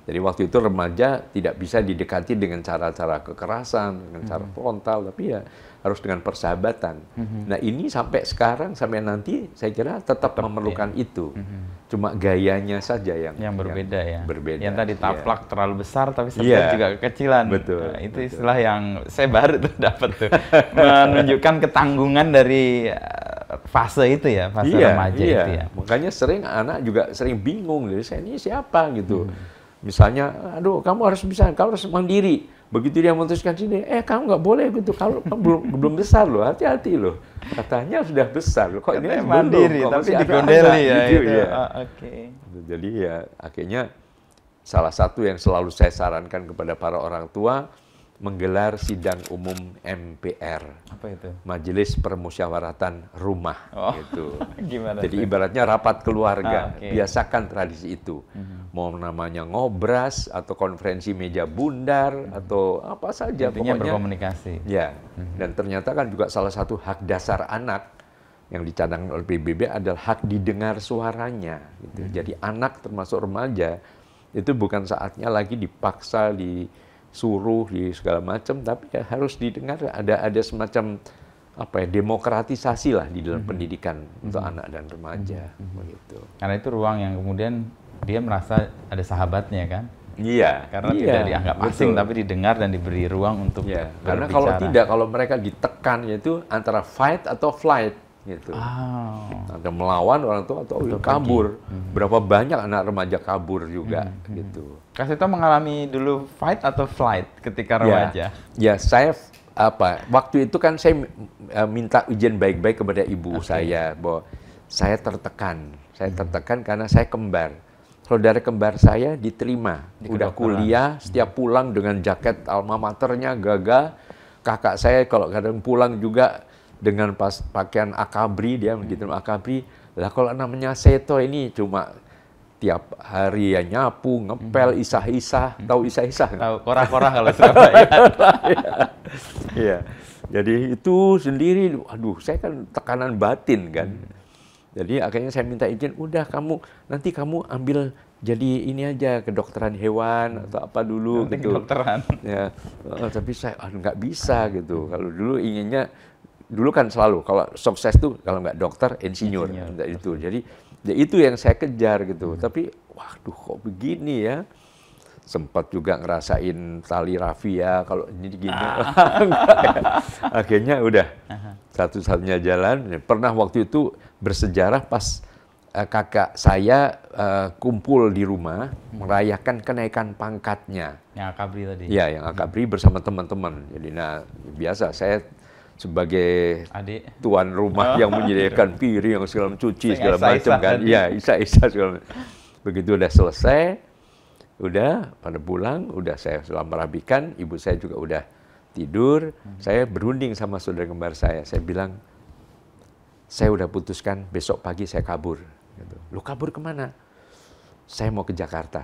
Jadi waktu itu remaja tidak bisa didekati dengan cara-cara kekerasan, dengan cara frontal, tapi harus dengan persahabatan. Nah, ini sampai sekarang, sampai nanti saya kira tetap memerlukan itu. Cuma gayanya saja yang berbeda ya. Berbeda. Yang tadi taplak terlalu besar tapi sebenarnya juga kekecilan. Betul. Nah, itu istilah yang saya baru tuh dapat tuh. Menunjukkan ketanggungan dari fase itu ya, fase remaja itu ya. Makanya anak juga sering bingung, jadi saya ini siapa gitu. Misalnya, aduh kamu harus mandiri. Begitu dia memutuskan sini, kamu nggak boleh gitu, kalau kamu belum besar loh, hati-hati loh. Katanya sudah besar loh, kok ini mandiri, belum, tapi digondeli ya. Gitu, Jadi akhirnya salah satu yang selalu saya sarankan kepada para orang tua, menggelar sidang umum MPR. Apa itu? Majelis Permusyawaratan Rumah. Gitu. Gimana? Jadi ibaratnya rapat keluarga. Biasakan tradisi itu. Mau namanya ngobras atau konferensi meja bundar atau apa saja. Intinya pokoknya berkomunikasi. Ya. Dan ternyata kan juga salah satu hak dasar anak yang dicadangkan oleh PBB adalah hak didengar suaranya. Gitu. Jadi anak termasuk remaja itu bukan saatnya lagi dipaksa disuruh di segala macam, tapi harus didengar, ada semacam demokratisasi lah di dalam pendidikan untuk anak dan remaja begitu. Karena itu ruang yang kemudian dia merasa ada sahabatnya kan? Iya. Karena tidak dianggap asing, tapi didengar dan diberi ruang untuk karena kalau mereka ditekan, yaitu antara fight atau flight. gitu. Oh. Ada melawan orang tua atau kabur. Berapa banyak anak remaja kabur juga gitu. Kak Seto mengalami dulu fight atau flight ketika Ya, remaja? ya saya waktu itu kan saya minta ujian baik-baik kepada ibu saya bahwa saya tertekan karena saya kembar. Saudara kembar saya diterima, udah kuliah, setiap pulang dengan jaket alma maternya gagah. Kakak saya kalau kadang pulang juga dengan pakaian akabri, dia begitu akabri. Lah kalau namanya Seto ini cuma tiap hari ya nyapu, ngepel, isah-isah, tahu isah-isah? Tahu korah-korah kalau Surabaya. Iya. Jadi itu sendiri, aduh, saya kan tekanan batin kan. Jadi akhirnya saya minta izin, udah nanti kamu ambil jadi ini aja kedokteran hewan atau apa dulu gitu. Kedokteran. Ya, tapi saya nggak bisa gitu. Kalau dulu kan selalu kalau sukses tuh kalau nggak dokter, insinyur. Itu. Jadi ya itu yang saya kejar gitu. Tapi waduh kok begini ya. Sempat juga ngerasain tali rafia kalau ini gini. Akhirnya udah satu-satunya jalan. Pernah waktu itu bersejarah pas kakak saya kumpul di rumah merayakan kenaikan pangkatnya. Yang akabri tadi. Iya, yang akabri bersama teman-teman. Jadi biasa saya sebagai tuan rumah yang menyediakan piring yang segala cuci segala macam kan. Iya, isa-isa segala macam. Begitu udah selesai, udah pada pulang, udah saya sudah merapikan, ibu saya juga udah tidur. Saya berunding sama saudara kembar saya. Saya bilang, saya udah putuskan besok pagi saya kabur. Gitu. Lu kabur kemana? Saya mau ke Jakarta.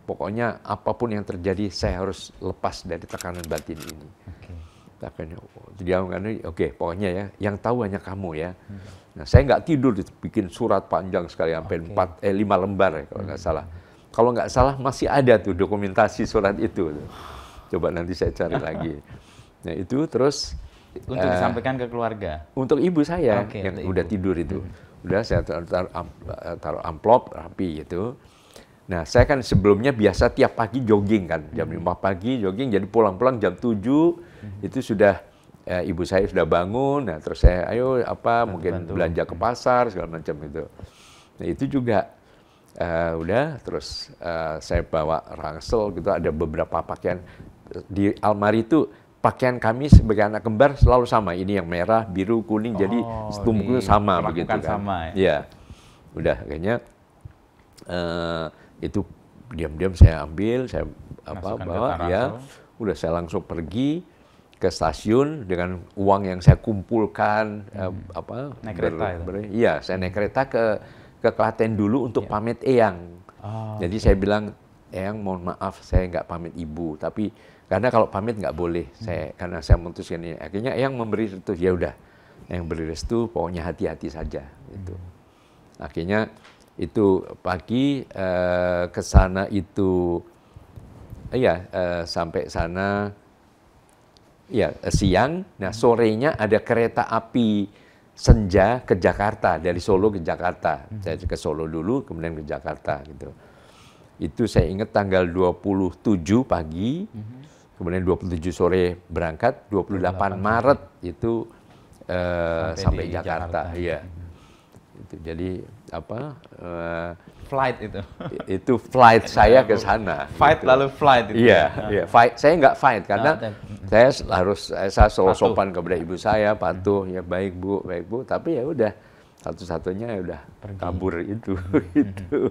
Pokoknya apapun yang terjadi, saya harus lepas dari tekanan batin ini. Dia mengatakan, oke, pokoknya ya, yang tahu hanya kamu ya. Nah, saya nggak tidur, bikin surat panjang sekali, sampai 5 lembar ya, kalau nggak salah. Kalau nggak salah masih ada tuh dokumentasi surat itu. Coba nanti saya cari lagi. Nah itu terus untuk disampaikan ke keluarga. Untuk ibu saya yang udah tidur itu, udah saya taruh amplop rapi gitu. Nah saya kan sebelumnya biasa tiap pagi jogging kan, jam 5 pagi jogging, jadi pulang-pulang jam 7 itu sudah ibu saya sudah bangun. Nah terus saya ayo mungkin belanja ke pasar segala macam itu. Nah itu juga udah terus saya bawa ransel gitu, ada beberapa pakaian di almari itu. Pakaian kami sebagai anak kembar selalu sama, ini yang merah, biru, kuning, jadi setumpuknya sama begitu kan. Sama, ya. Udah kayaknya itu diam-diam saya ambil, saya bawa ya. Udah saya langsung pergi ke stasiun dengan uang yang saya kumpulkan naik kereta iya, saya naik kereta ke Klaten dulu untuk pamit Eyang. Jadi saya bilang, Eyang mohon maaf saya nggak pamit ibu, tapi karena kalau pamit nggak boleh, karena saya memutuskan ini. Akhirnya Eyang memberi restu, ya udah, yang beri restu, pokoknya hati-hati saja. Gitu. Akhirnya itu pagi ke sana itu, sampai sana, siang. Nah sorenya ada kereta api senja ke Jakarta, dari Solo ke Jakarta. Saya ke Solo dulu, kemudian ke Jakarta gitu. Itu saya ingat tanggal 27 pagi. Kemudian 27 sore berangkat, 28 Maret itu sampai Jakarta. Iya. Itu jadi flight itu. Itu flight saya ke sana. Fight gitu. Lalu flight itu. Iya. Fight. Saya nggak fight karena saya selalu sopan kepada ibu saya, patuh, ya baik bu. Tapi ya udah satu-satunya ya udah kabur itu. Gitu.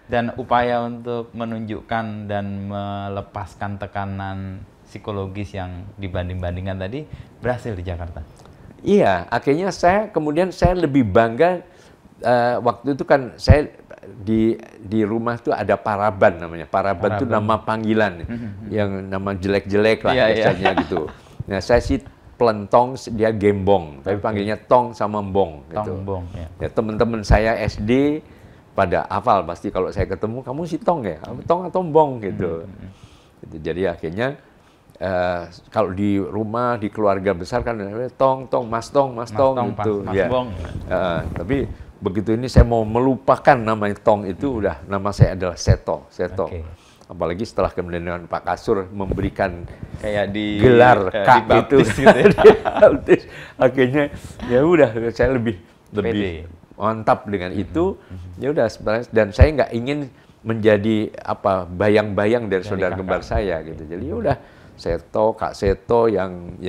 Dan upaya untuk menunjukkan dan melepaskan tekanan psikologis yang dibanding-bandingkan tadi berhasil di Jakarta. Iya, akhirnya kemudian saya lebih bangga waktu itu kan saya di rumah tuh ada Paraban namanya. Paraban itu nama panggilan yang nama jelek-jelek lah biasanya gitu. Nah saya sih Pelentong, dia Gembong, tapi panggilnya Tong sama Mbong gitu. Tong, ya teman-teman saya SD pada hafal pasti kalau saya ketemu, kamu si Tong ya? Tong atau Mbong gitu. Jadi akhirnya kalau di rumah, di keluarga besar kan Tong, Mas Tong gitu. Mas Bong. Tapi begitu ini saya mau melupakan nama Tong itu, udah nama saya adalah Seto. apalagi setelah kemudian Pak Kasur memberikan kayak di gelar Kak itu, dibaptis gitu ya. dibaptis. Akhirnya ya udah saya lebih Pede. mantap dengan itu. Ya udah sebenarnya, dan saya nggak ingin menjadi apa bayang-bayang dari saudara kakak. kembar saya gitu. Jadi ya udah Seto, Kak Seto yang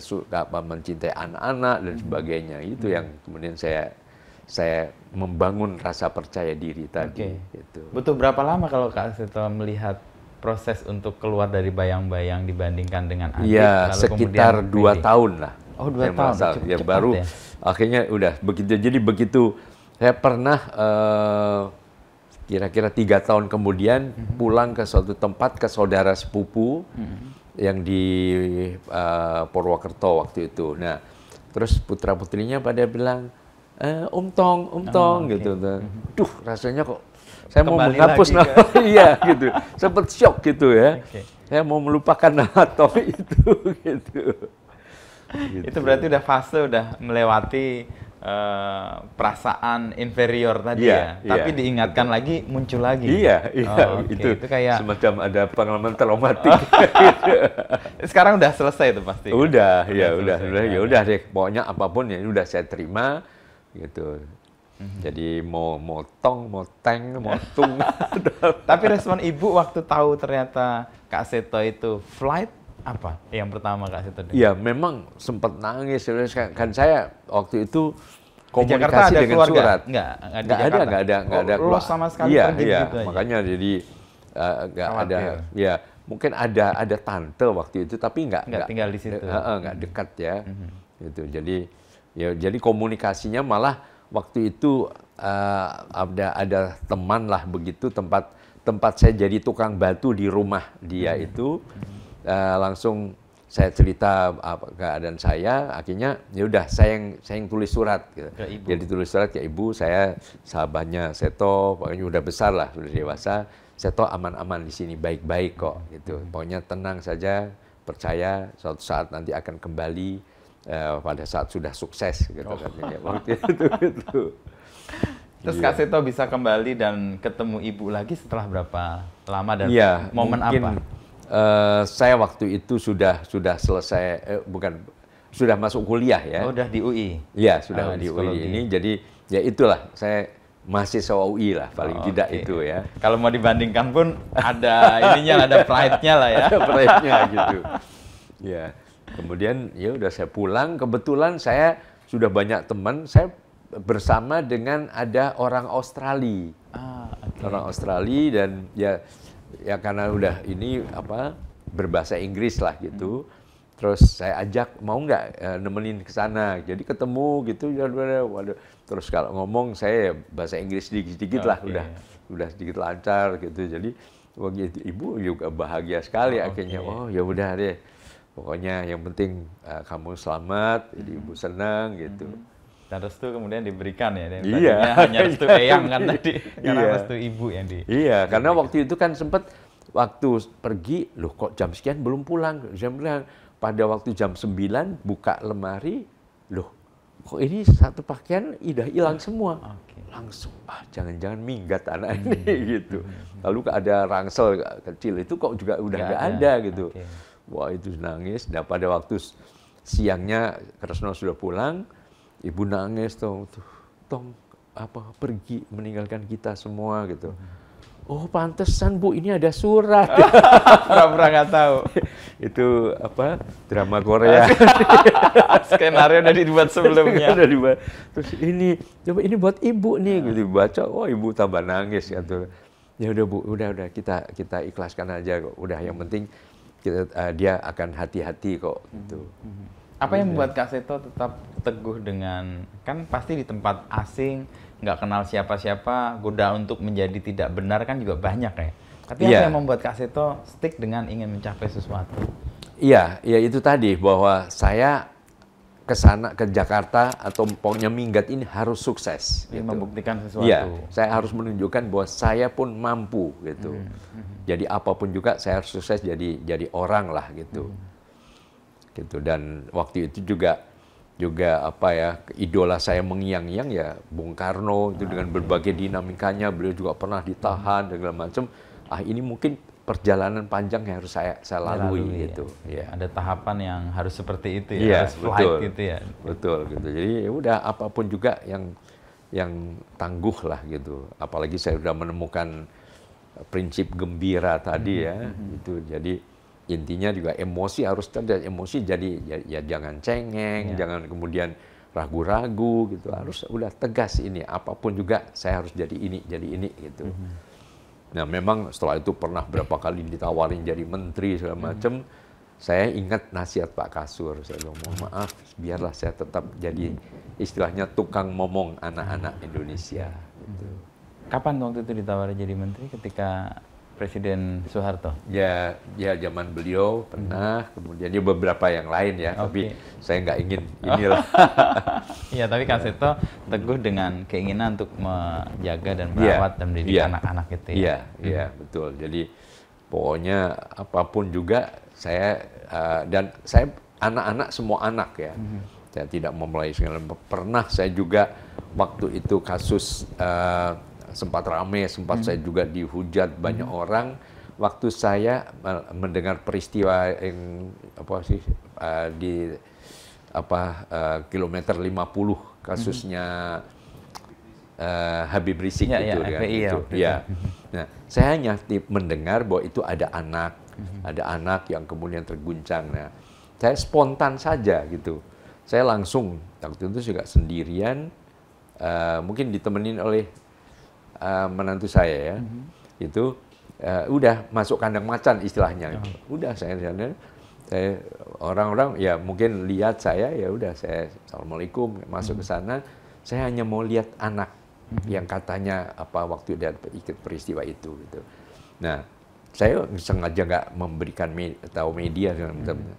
suka mencintai anak-anak dan sebagainya. Itu yang kemudian saya membangun rasa percaya diri tadi. Gitu. Butuh berapa lama kalau Kak Seto melihat proses untuk keluar dari bayang-bayang dibandingkan dengan adik? Ya, lalu sekitar 2 tahun lah. Oh, 2 saya tahun. merasa, ya Cepat baru ya? akhirnya udah begitu. Jadi begitu saya pernah kira-kira 3 tahun kemudian pulang ke suatu tempat ke saudara sepupu yang di Purwokerto waktu itu. Nah, terus putra-putrinya pada bilang, Om Tong gitu. Duh, rasanya kok saya mau Kembali menghapus lagi nama, iya gitu. Sempat shock gitu ya. Saya mau melupakan nama Tong itu gitu. Itu berarti udah fase, udah melewati perasaan inferior tadi ya. Tapi diingatkan lagi, muncul lagi. Iya, itu kayak semacam ada pengalaman traumatik. Sekarang udah selesai itu pasti. Udah deh. Pokoknya apapun ya udah saya terima gitu. Jadi mau tong, mau teng, mau tung. Tapi respon ibu waktu tahu ternyata Kak Seto itu flight apa yang pertama Kak Seto dengar? Iya, memang sempat nangis. Kan saya waktu itu di Jakarta komunikasi ada dengan keluarga? surat. Nggak ada. Los sama sekali iya, pergi iya. gitu aja. Makanya jadi nggak ada. Ya, mungkin ada tante waktu itu, tapi nggak tinggal di situ. Nggak dekat ya. Gitu. Jadi komunikasinya malah waktu itu ada teman lah begitu, tempat saya jadi tukang batu di rumah dia itu. Langsung saya cerita keadaan saya, akhirnya ya udah saya yang tulis surat gitu. Jadi tulis surat ke ibu, saya sahabatnya Seto, pokoknya udah besar lah, sudah dewasa. Seto aman-aman di sini, baik-baik kok gitu. Pokoknya tenang saja, percaya suatu saat nanti akan kembali pada saat sudah sukses gitu katanya waktu itu gitu. Terus Kak Seto bisa kembali dan ketemu ibu lagi setelah berapa lama dan momen mungkin, apa? Saya waktu itu sudah selesai, sudah masuk kuliah ya. Oh, udah di UI? Iya, sudah di UI ini. Jadi ya itulah, saya mahasiswa UI lah paling tidak itu ya. Kalau mau dibandingkan pun ada ininya, ada pride-nya lah ya. Ada pride-nya gitu. Ya, kemudian ya udah saya pulang. Kebetulan saya sudah banyak teman. Saya bersama dengan ada orang Australia. Orang Australia dan ya karena udah ini berbahasa Inggris lah gitu. Terus saya ajak mau nggak nemenin ke sana. Jadi ketemu gitu. Waduh. Terus kalau ngomong saya bahasa Inggris sedikit lah, udah sedikit lancar gitu. Jadi begitu ibu juga bahagia sekali akhirnya. Oh ya udah deh. Pokoknya yang penting kamu selamat. Jadi ibu senang gitu. Dan restu kemudian diberikan ya. Dan tadinya hanya restu eyang kan tadi. Karena restu ibu yang Iya, karena waktu itu kan sempat waktu pergi, loh kok jam sekian belum pulang. Pada waktu jam 9 buka lemari, loh kok ini satu pakaian udah hilang semua. Langsung, jangan-jangan minggat anak ini gitu. Lalu ada rangsel kecil itu kok juga udah nggak ada gitu. Wah itu nangis. Nah pada waktu siangnya Kresno sudah pulang, ibu nangis Tong pergi meninggalkan kita semua gitu. Oh pantesan Bu, ini ada surat. Pura-pura nggak tahu. Itu drama Korea. Skenario udah dibuat sebelumnya. Udah dibuat. Terus coba ini buat ibu nih, gitu baca. Oh ibu tambah nangis gitu. Ya udah Bu, udah kita ikhlaskan aja kok. Udah yang penting dia akan hati-hati kok gitu. Apa yang membuat Kak Seto tetap teguh dengan, kan pasti di tempat asing, nggak kenal siapa-siapa, godaan untuk menjadi tidak benar kan juga banyak ya. Tapi apa yang membuat Kak Seto stick dengan ingin mencapai sesuatu? Iya, itu tadi bahwa saya ke sana, ke Jakarta atau pokoknya minggat ini harus sukses. Ingin membuktikan sesuatu. Iya, saya harus menunjukkan bahwa saya pun mampu gitu. Jadi apapun juga saya harus sukses jadi orang lah gitu. Gitu. Dan waktu itu juga idola saya mengiang-iang ya Bung Karno itu dengan berbagai dinamikanya, beliau juga pernah ditahan dan segala macam. ini mungkin perjalanan panjang yang harus saya lalui gitu. Ya. Ada tahapan yang harus seperti itu ya, Iya, harus flight betul. gitu ya. Betul gitu. Jadi ya udah apapun juga yang tangguh lah gitu. Apalagi saya sudah menemukan prinsip gembira tadi ya. Itu jadi intinya juga emosi harus ada, emosi jadi ya jangan cengeng, jangan kemudian ragu-ragu gitu. Harus udah tegas ini, apapun juga saya harus jadi ini gitu. Nah, memang setelah itu pernah berapa kali ditawarin jadi menteri segala macam. Saya ingat nasihat Pak Kasur. Saya bilang, mohon maaf, biarlah saya tetap jadi istilahnya tukang momong anak-anak Indonesia. Gitu. Kapan waktu itu ditawari jadi menteri? Ketika Presiden Soeharto? Ya zaman beliau pernah, kemudian ya beberapa yang lain ya, tapi saya nggak ingin inilah. Iya, tapi Kak Seto teguh dengan keinginan untuk menjaga dan merawat dan mendidik anak-anak itu ya? Iya, betul. Jadi pokoknya apapun juga saya, dan saya anak-anak semua anak ya. Saya tidak memulai segala. Pernah saya juga waktu itu kasus sempat ramai, saya juga dihujat banyak orang. Waktu saya mendengar peristiwa yang di kilometer 50 kasusnya Habib Rizik itu kan. FPI itu. Ya. Nah, saya hanya mendengar bahwa itu ada anak yang kemudian terguncang. Nah, saya spontan saja gitu. Saya langsung waktu itu juga sendirian, mungkin ditemenin oleh menantu saya ya, itu udah masuk kandang macan istilahnya. Udah saya orang-orang ya mungkin lihat saya, ya udah saya assalamualaikum masuk ke sana. Saya hanya mau lihat anak yang katanya waktu dia ikut peristiwa itu gitu. Nah, saya sengaja nggak memberikan tahu media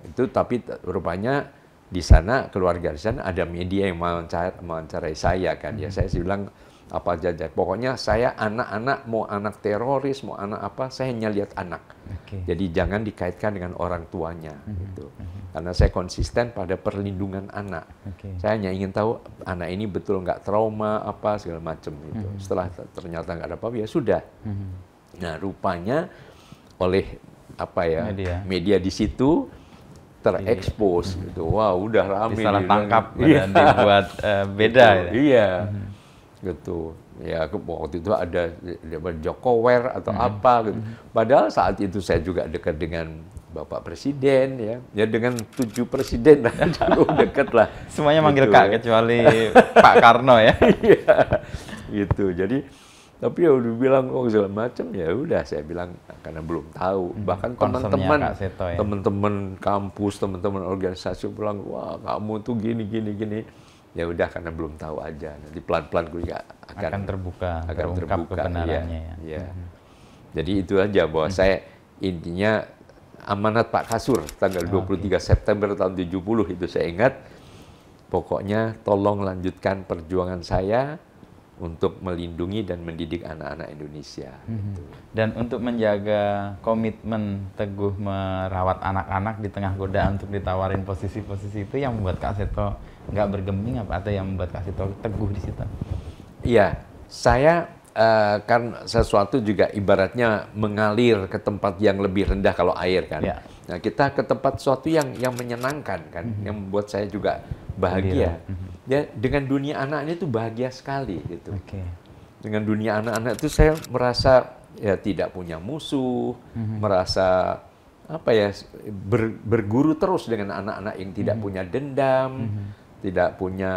itu, tapi rupanya di sana, keluarga di sana ada media yang mewawancarai saya kan. Ya saya bilang apa aja. Pokoknya saya anak-anak, mau anak teroris, mau anak apa, saya hanya lihat anak. Jadi jangan dikaitkan dengan orang tuanya gitu. Karena saya konsisten pada perlindungan anak. Saya hanya ingin tahu anak ini betul nggak trauma apa segala macam gitu. Setelah ternyata nggak ada apa-apa, ya sudah. Nah, rupanya oleh media di situ terekspos gitu. Wah, udah ramai. Salah tangkap dan dibuat beda. Iya. Gitu. Ya, waktu itu ada Jokower atau apa gitu. Padahal saat itu saya juga dekat dengan Bapak Presiden ya dengan 7 presiden lah, cukup dekat lah. Semuanya manggil gitu, Kak kecuali Pak Karno ya. Iya, gitu. Jadi tapi ya udah bilang segala macam, ya udah saya bilang karena belum tahu. Bahkan teman-teman kampus, teman-teman organisasi bilang, wah kamu tuh gini. Ya udah karena belum tahu aja. Nanti pelan-pelan gue juga akan terbuka kebenarannya ya. Jadi itu aja bahwa saya intinya amanat Pak Kasur tanggal 23 September tahun 70 itu saya ingat. Pokoknya tolong lanjutkan perjuangan saya untuk melindungi dan mendidik anak-anak Indonesia. Gitu. Dan untuk menjaga komitmen teguh merawat anak-anak di tengah godaan untuk ditawarin posisi-posisi itu, yang membuat Kak Seto nggak bergeming apa, atau yang membuat Kak Seto teguh di situ? Iya, saya kan sesuatu juga ibaratnya mengalir ke tempat yang lebih rendah kalau air kan. Nah, kita ke tempat sesuatu yang menyenangkan kan, yang membuat saya juga bahagia. Ya, dengan dunia anak ini tuh bahagia sekali gitu. Dengan dunia anak-anak itu saya merasa ya tidak punya musuh, merasa berguru terus dengan anak-anak yang tidak punya dendam, tidak punya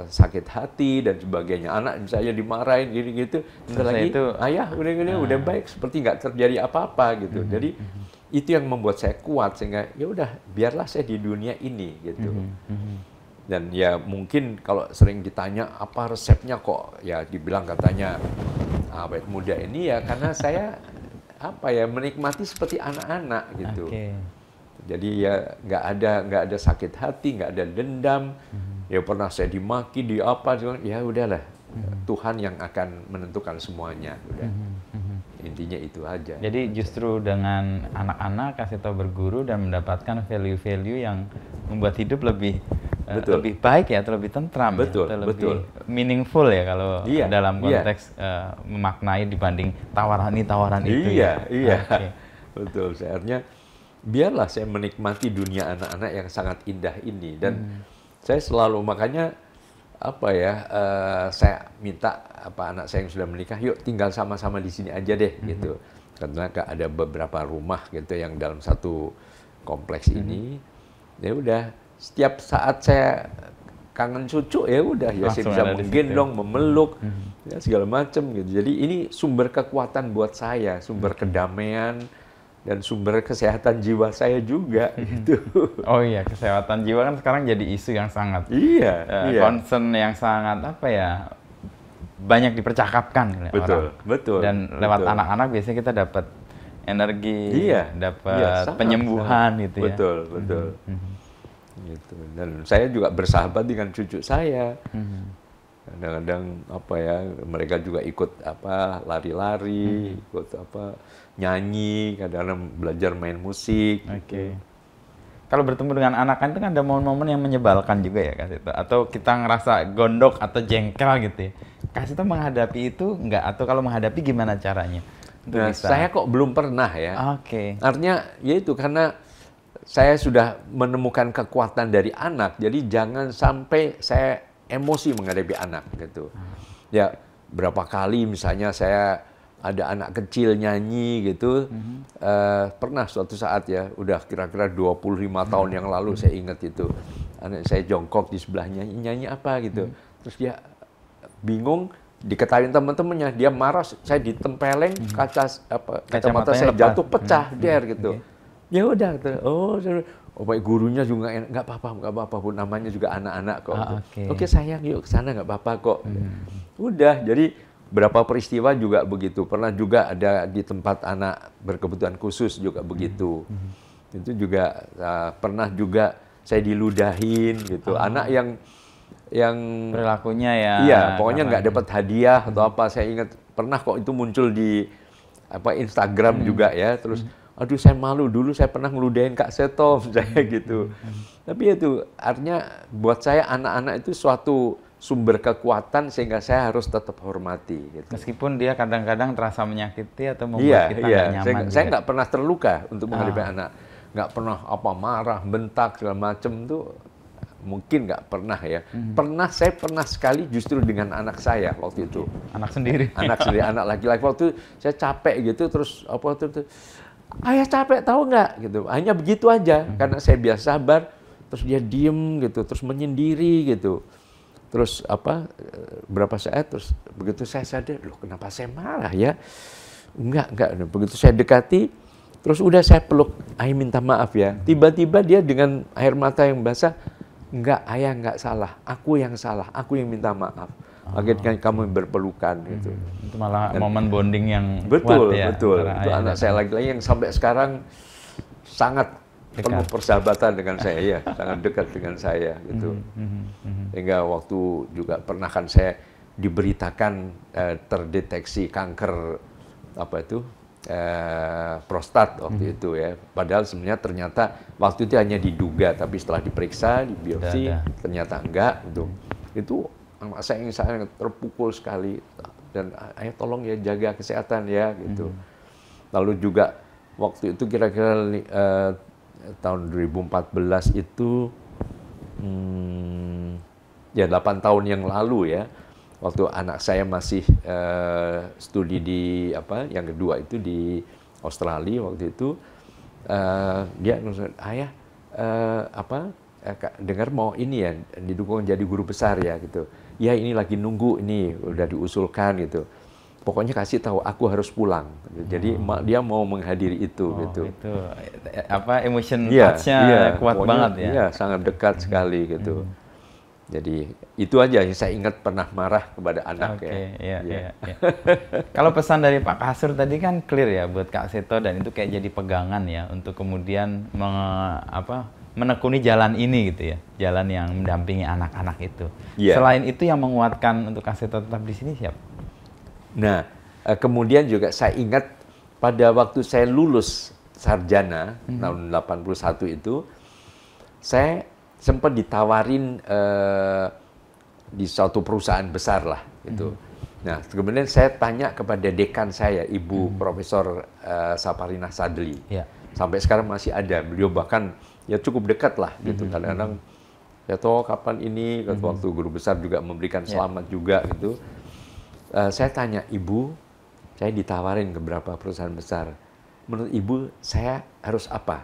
sakit hati dan sebagainya. Anak saya dimarahin gitu, lagi itu, ayah udah baik, seperti nggak terjadi apa-apa gitu. Jadi itu yang membuat saya kuat, sehingga ya udah biarlah saya di dunia ini gitu. Dan ya mungkin kalau sering ditanya apa resepnya kok ya dibilang katanya awet muda ini, ya karena saya menikmati seperti anak-anak gitu. Jadi ya nggak ada sakit hati, nggak ada dendam. Ya pernah saya dimaki, ya udahlah. Tuhan yang akan menentukan semuanya. Udah. Intinya itu aja. Jadi justru dengan anak-anak Kak Seto berguru dan mendapatkan value-value yang membuat hidup lebih betul. lebih baik ya, atau lebih tentram Betul, ya, atau betul. lebih meaningful ya kalau Iya, dalam iya. konteks memaknai dibanding tawaran itu ya. Iya. Oke. Betul. Sebenarnya biarlah saya menikmati dunia anak-anak yang sangat indah ini, dan saya selalu, makanya apa ya, saya minta anak saya yang sudah menikah, yuk tinggal sama-sama di sini aja deh gitu, karena ada beberapa rumah gitu yang dalam satu kompleks ini. Ya udah, setiap saat saya kangen cucu ya udah ya, saya Langsung bisa ada di menggendong, memeluk, ya segala macam gitu. Jadi ini sumber kekuatan buat saya, sumber kedamaian dan sumber kesehatan jiwa saya juga gitu. Oh iya, kesehatan jiwa kan sekarang jadi isu yang sangat Iya, iya. concern yang sangat apa ya, banyak dipercakapkan oleh Betul, orang. betul. Dan lewat betul. anak-anak biasanya kita dapat energi, Iya, dapat sangat, penyembuhan sangat. gitu ya. Betul, betul. Gitu. Dan saya juga bersahabat dengan cucu saya. Kadang-kadang apa ya, mereka juga ikut apa, lari-lari, ikut apa, nyanyi, kadang-kadang belajar main musik. Oke. Kalau bertemu dengan anak kan itu kan ada momen-momen yang menyebalkan juga ya Kak Sito, atau kita ngerasa gondok atau jengkel gitu ya. Kak Sito menghadapi itu enggak, atau kalau menghadapi gimana caranya? Untuk Nah, bisa- saya kok belum pernah ya. Oke. Artinya yaitu karena saya sudah menemukan kekuatan dari anak, jadi jangan sampai saya emosi menghadapi anak gitu. Ya, berapa kali misalnya saya ada anak kecil nyanyi gitu, pernah suatu saat ya, udah kira-kira 25 tahun yang lalu saya ingat itu, anak saya jongkok di sebelahnya, nyanyi apa gitu, terus dia bingung, diketahui teman-temannya, dia marah, saya ditempeleng, kacamata saya lepas. jatuh pecah der gitu. Ya udah, baik gurunya juga nggak apa-apa pun, namanya juga anak-anak kok. Oke sayang, yuk ke sana nggak apa-apa kok. Udah, jadi berapa peristiwa juga begitu. Pernah juga ada di tempat anak berkebutuhan khusus juga begitu. Itu juga pernah juga saya diludahin gitu. Anak yang Perilakunya ya. iya, pokoknya nggak dapat hadiah atau apa. Saya ingat pernah kok itu muncul di Instagram juga ya. Terus aduh saya malu, dulu saya pernah ngeludahin Kak Seto saya gitu. Tapi itu artinya buat saya anak-anak itu suatu sumber kekuatan sehingga saya harus tetap hormati gitu. Meskipun dia kadang-kadang terasa menyakiti atau membuat kita nggak nyaman. Saya nggak pernah terluka untuk menghadapi anak. Nggak pernah marah, bentak segala macam tuh mungkin nggak pernah ya. Saya pernah sekali justru dengan anak saya waktu itu. Anak sendiri. Anak laki-laki, waktu saya capek gitu, terus ayah capek tahu nggak gitu, hanya begitu aja, karena saya biasa sabar, terus dia diem gitu, terus menyendiri gitu, terus berapa saat, terus begitu saya sadar, loh kenapa saya marah ya, enggak, begitu saya dekati, terus udah saya peluk, ayah minta maaf ya, tiba-tiba dia dengan air mata yang basah, enggak, ayah enggak salah, aku yang salah, aku yang minta maaf. Akhirnya kamu berpelukan gitu. Itu malah momen bonding yang betul, kuat ya. Betul. Itu anak saya lagi-lagi yang sampai sekarang sangat penuh persahabatan dengan saya, ya, sangat dekat dengan saya gitu. Hingga waktu juga pernah kan saya diberitakan terdeteksi kanker prostat waktu itu ya. Padahal sebenarnya ternyata waktu itu hanya diduga, tapi setelah diperiksa, di biopsi ternyata enggak gitu. Itu saya ingin sangat terpukul sekali, dan ayo tolong ya jaga kesehatan ya gitu. Lalu juga waktu itu kira-kira tahun 2014 itu ya 8 tahun yang lalu ya, waktu anak saya masih studi di yang kedua itu di Australia waktu itu, dia ayah dengar mau ini ya didukung jadi guru besar ya gitu. Ya ini lagi nunggu, ini udah diusulkan gitu. Pokoknya kasih tahu aku harus pulang. Jadi dia mau menghadiri itu gitu. Itu emotion touch-nya kuat banget ya. Iya, sangat dekat sekali gitu. Jadi itu aja yang saya ingat pernah marah kepada anak ya. Kalau pesan dari Pak Kasur tadi kan clear ya buat Kak Seto, dan itu kayak jadi pegangan ya untuk kemudian menekuni jalan ini gitu ya, jalan yang mendampingi anak-anak itu. Selain itu yang menguatkan untuk Kak Seto tetap di sini siapa? Nah, kemudian juga saya ingat pada waktu saya lulus sarjana tahun 81 itu, saya sempat ditawarin di suatu perusahaan besar lah gitu. Nah, kemudian saya tanya kepada dekan saya, Ibu Profesor Saparina Sadli. Sampai sekarang masih ada. Beliau bahkan ya cukup dekat lah gitu. Kadang-kadang ya toh kapan ini, waktu guru besar juga memberikan selamat juga gitu. Saya tanya, Ibu, saya ditawarin ke beberapa perusahaan besar. Menurut Ibu, saya harus apa?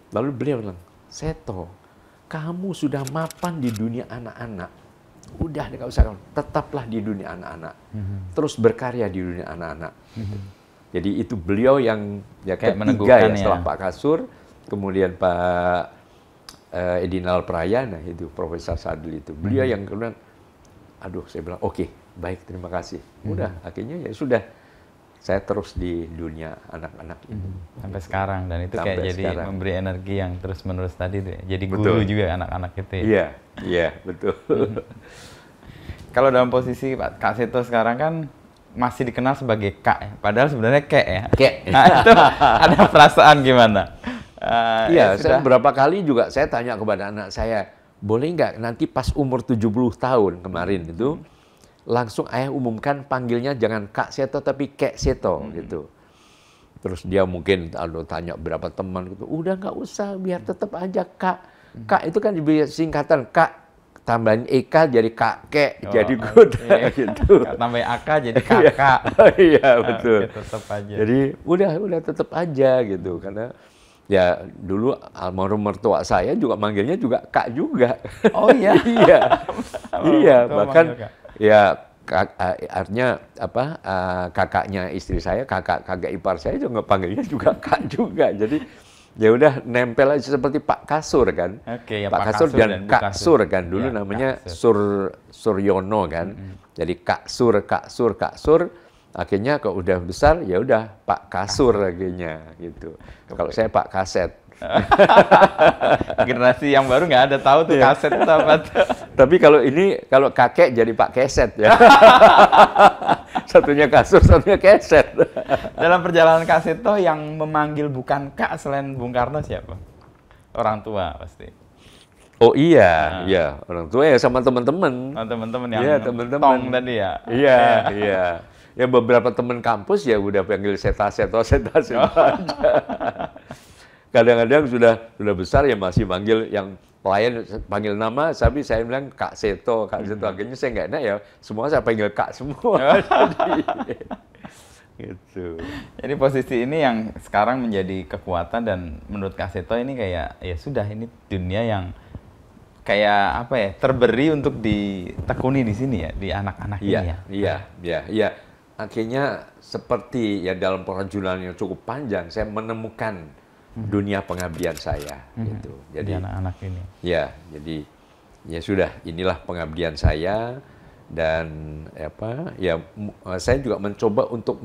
Lalu beliau bilang, Seto, kamu sudah mapan di dunia anak-anak. Udah, nggak usah, tetaplah di dunia anak-anak. Terus berkarya di dunia anak-anak. Jadi itu beliau yang ya ketiga ya, setelah Pak Kasur, kemudian Pak Edinal Prayana, itu Profesor Sadli itu. Beliau yang kemudian, aduh, saya bilang, oke, baik, terima kasih. Udah, akhirnya ya sudah. Saya terus di dunia anak-anak ini. Sampai sekarang, dan itu kayak jadi memberi energi yang terus-menerus tadi tuh ya. Jadi guru Betul. juga anak-anak itu ya. Iya, iya, betul. Kalau dalam posisi Kak Seto sekarang kan masih dikenal sebagai Kak ya. Padahal sebenarnya Kek ya. Kek. Nah, itu ada perasaan gimana? Iya, saya beberapa kali juga saya tanya kepada anak saya, boleh nggak nanti pas umur 70 tahun kemarin itu, langsung ayah umumkan panggilnya jangan Kak Seto tapi Kek Seto gitu. Terus dia mungkin tanya berapa teman gitu, udah nggak usah, biar tetap aja Kak. Kak itu kan singkatan Kak, tambahin Eka jadi kakek, jadi good gitu. Tambahin AK jadi kakak. Iya, betul. Tetap aja. Jadi udah tetap aja gitu, karena ya dulu almarhum mertua saya juga manggilnya juga Kak juga. Oh iya. Iya. Iya, bahkan ya artinya apa, kakaknya istri saya, kakak ipar saya juga panggilnya juga Kak juga. Jadi ya udah nempel aja seperti Pak Kasur kan. Oke, ya, Pak Kasur dan Kak Sur kan dulu ya, namanya Suryono kan. Jadi Kak Sur. Akhirnya kalau udah besar ya udah Pak Kasur akhirnya gitu. Kalau saya Pak Kaset. Generasi yang baru nggak ada tahu tuh kaset itu apa tuh. Tapi kalau kakek jadi Pak Keset ya. Satunya kasur, satunya keset. Dalam perjalanan Kak Seto yang memanggil bukan Kak selain Bung Karno siapa? Orang tua pasti. Oh iya, iya, orang tua ya sama teman-teman. Oh, teman-teman yang ya, teman-teman tong tadi ya. Iya, iya. Ya beberapa teman kampus ya udah panggil Seto aja. Kadang-kadang sudah besar ya masih manggil yang pelayan panggil nama, tapi saya bilang Kak Seto. Akhirnya saya nggak enak ya, semua saya panggil Kak semua. Gitu. Jadi posisi ini yang sekarang menjadi kekuatan, dan menurut Kak Seto ini kayak ya sudah, ini dunia yang kayak apa ya, terberi untuk ditekuni di sini ya, di anak-anak ini ya. Iya. Akhirnya seperti ya dalam perjalanan yang cukup panjang, saya menemukan dunia pengabdian saya gitu. Jadi anak-anak ini. Ya, jadi ya sudah, inilah pengabdian saya, dan saya juga mencoba untuk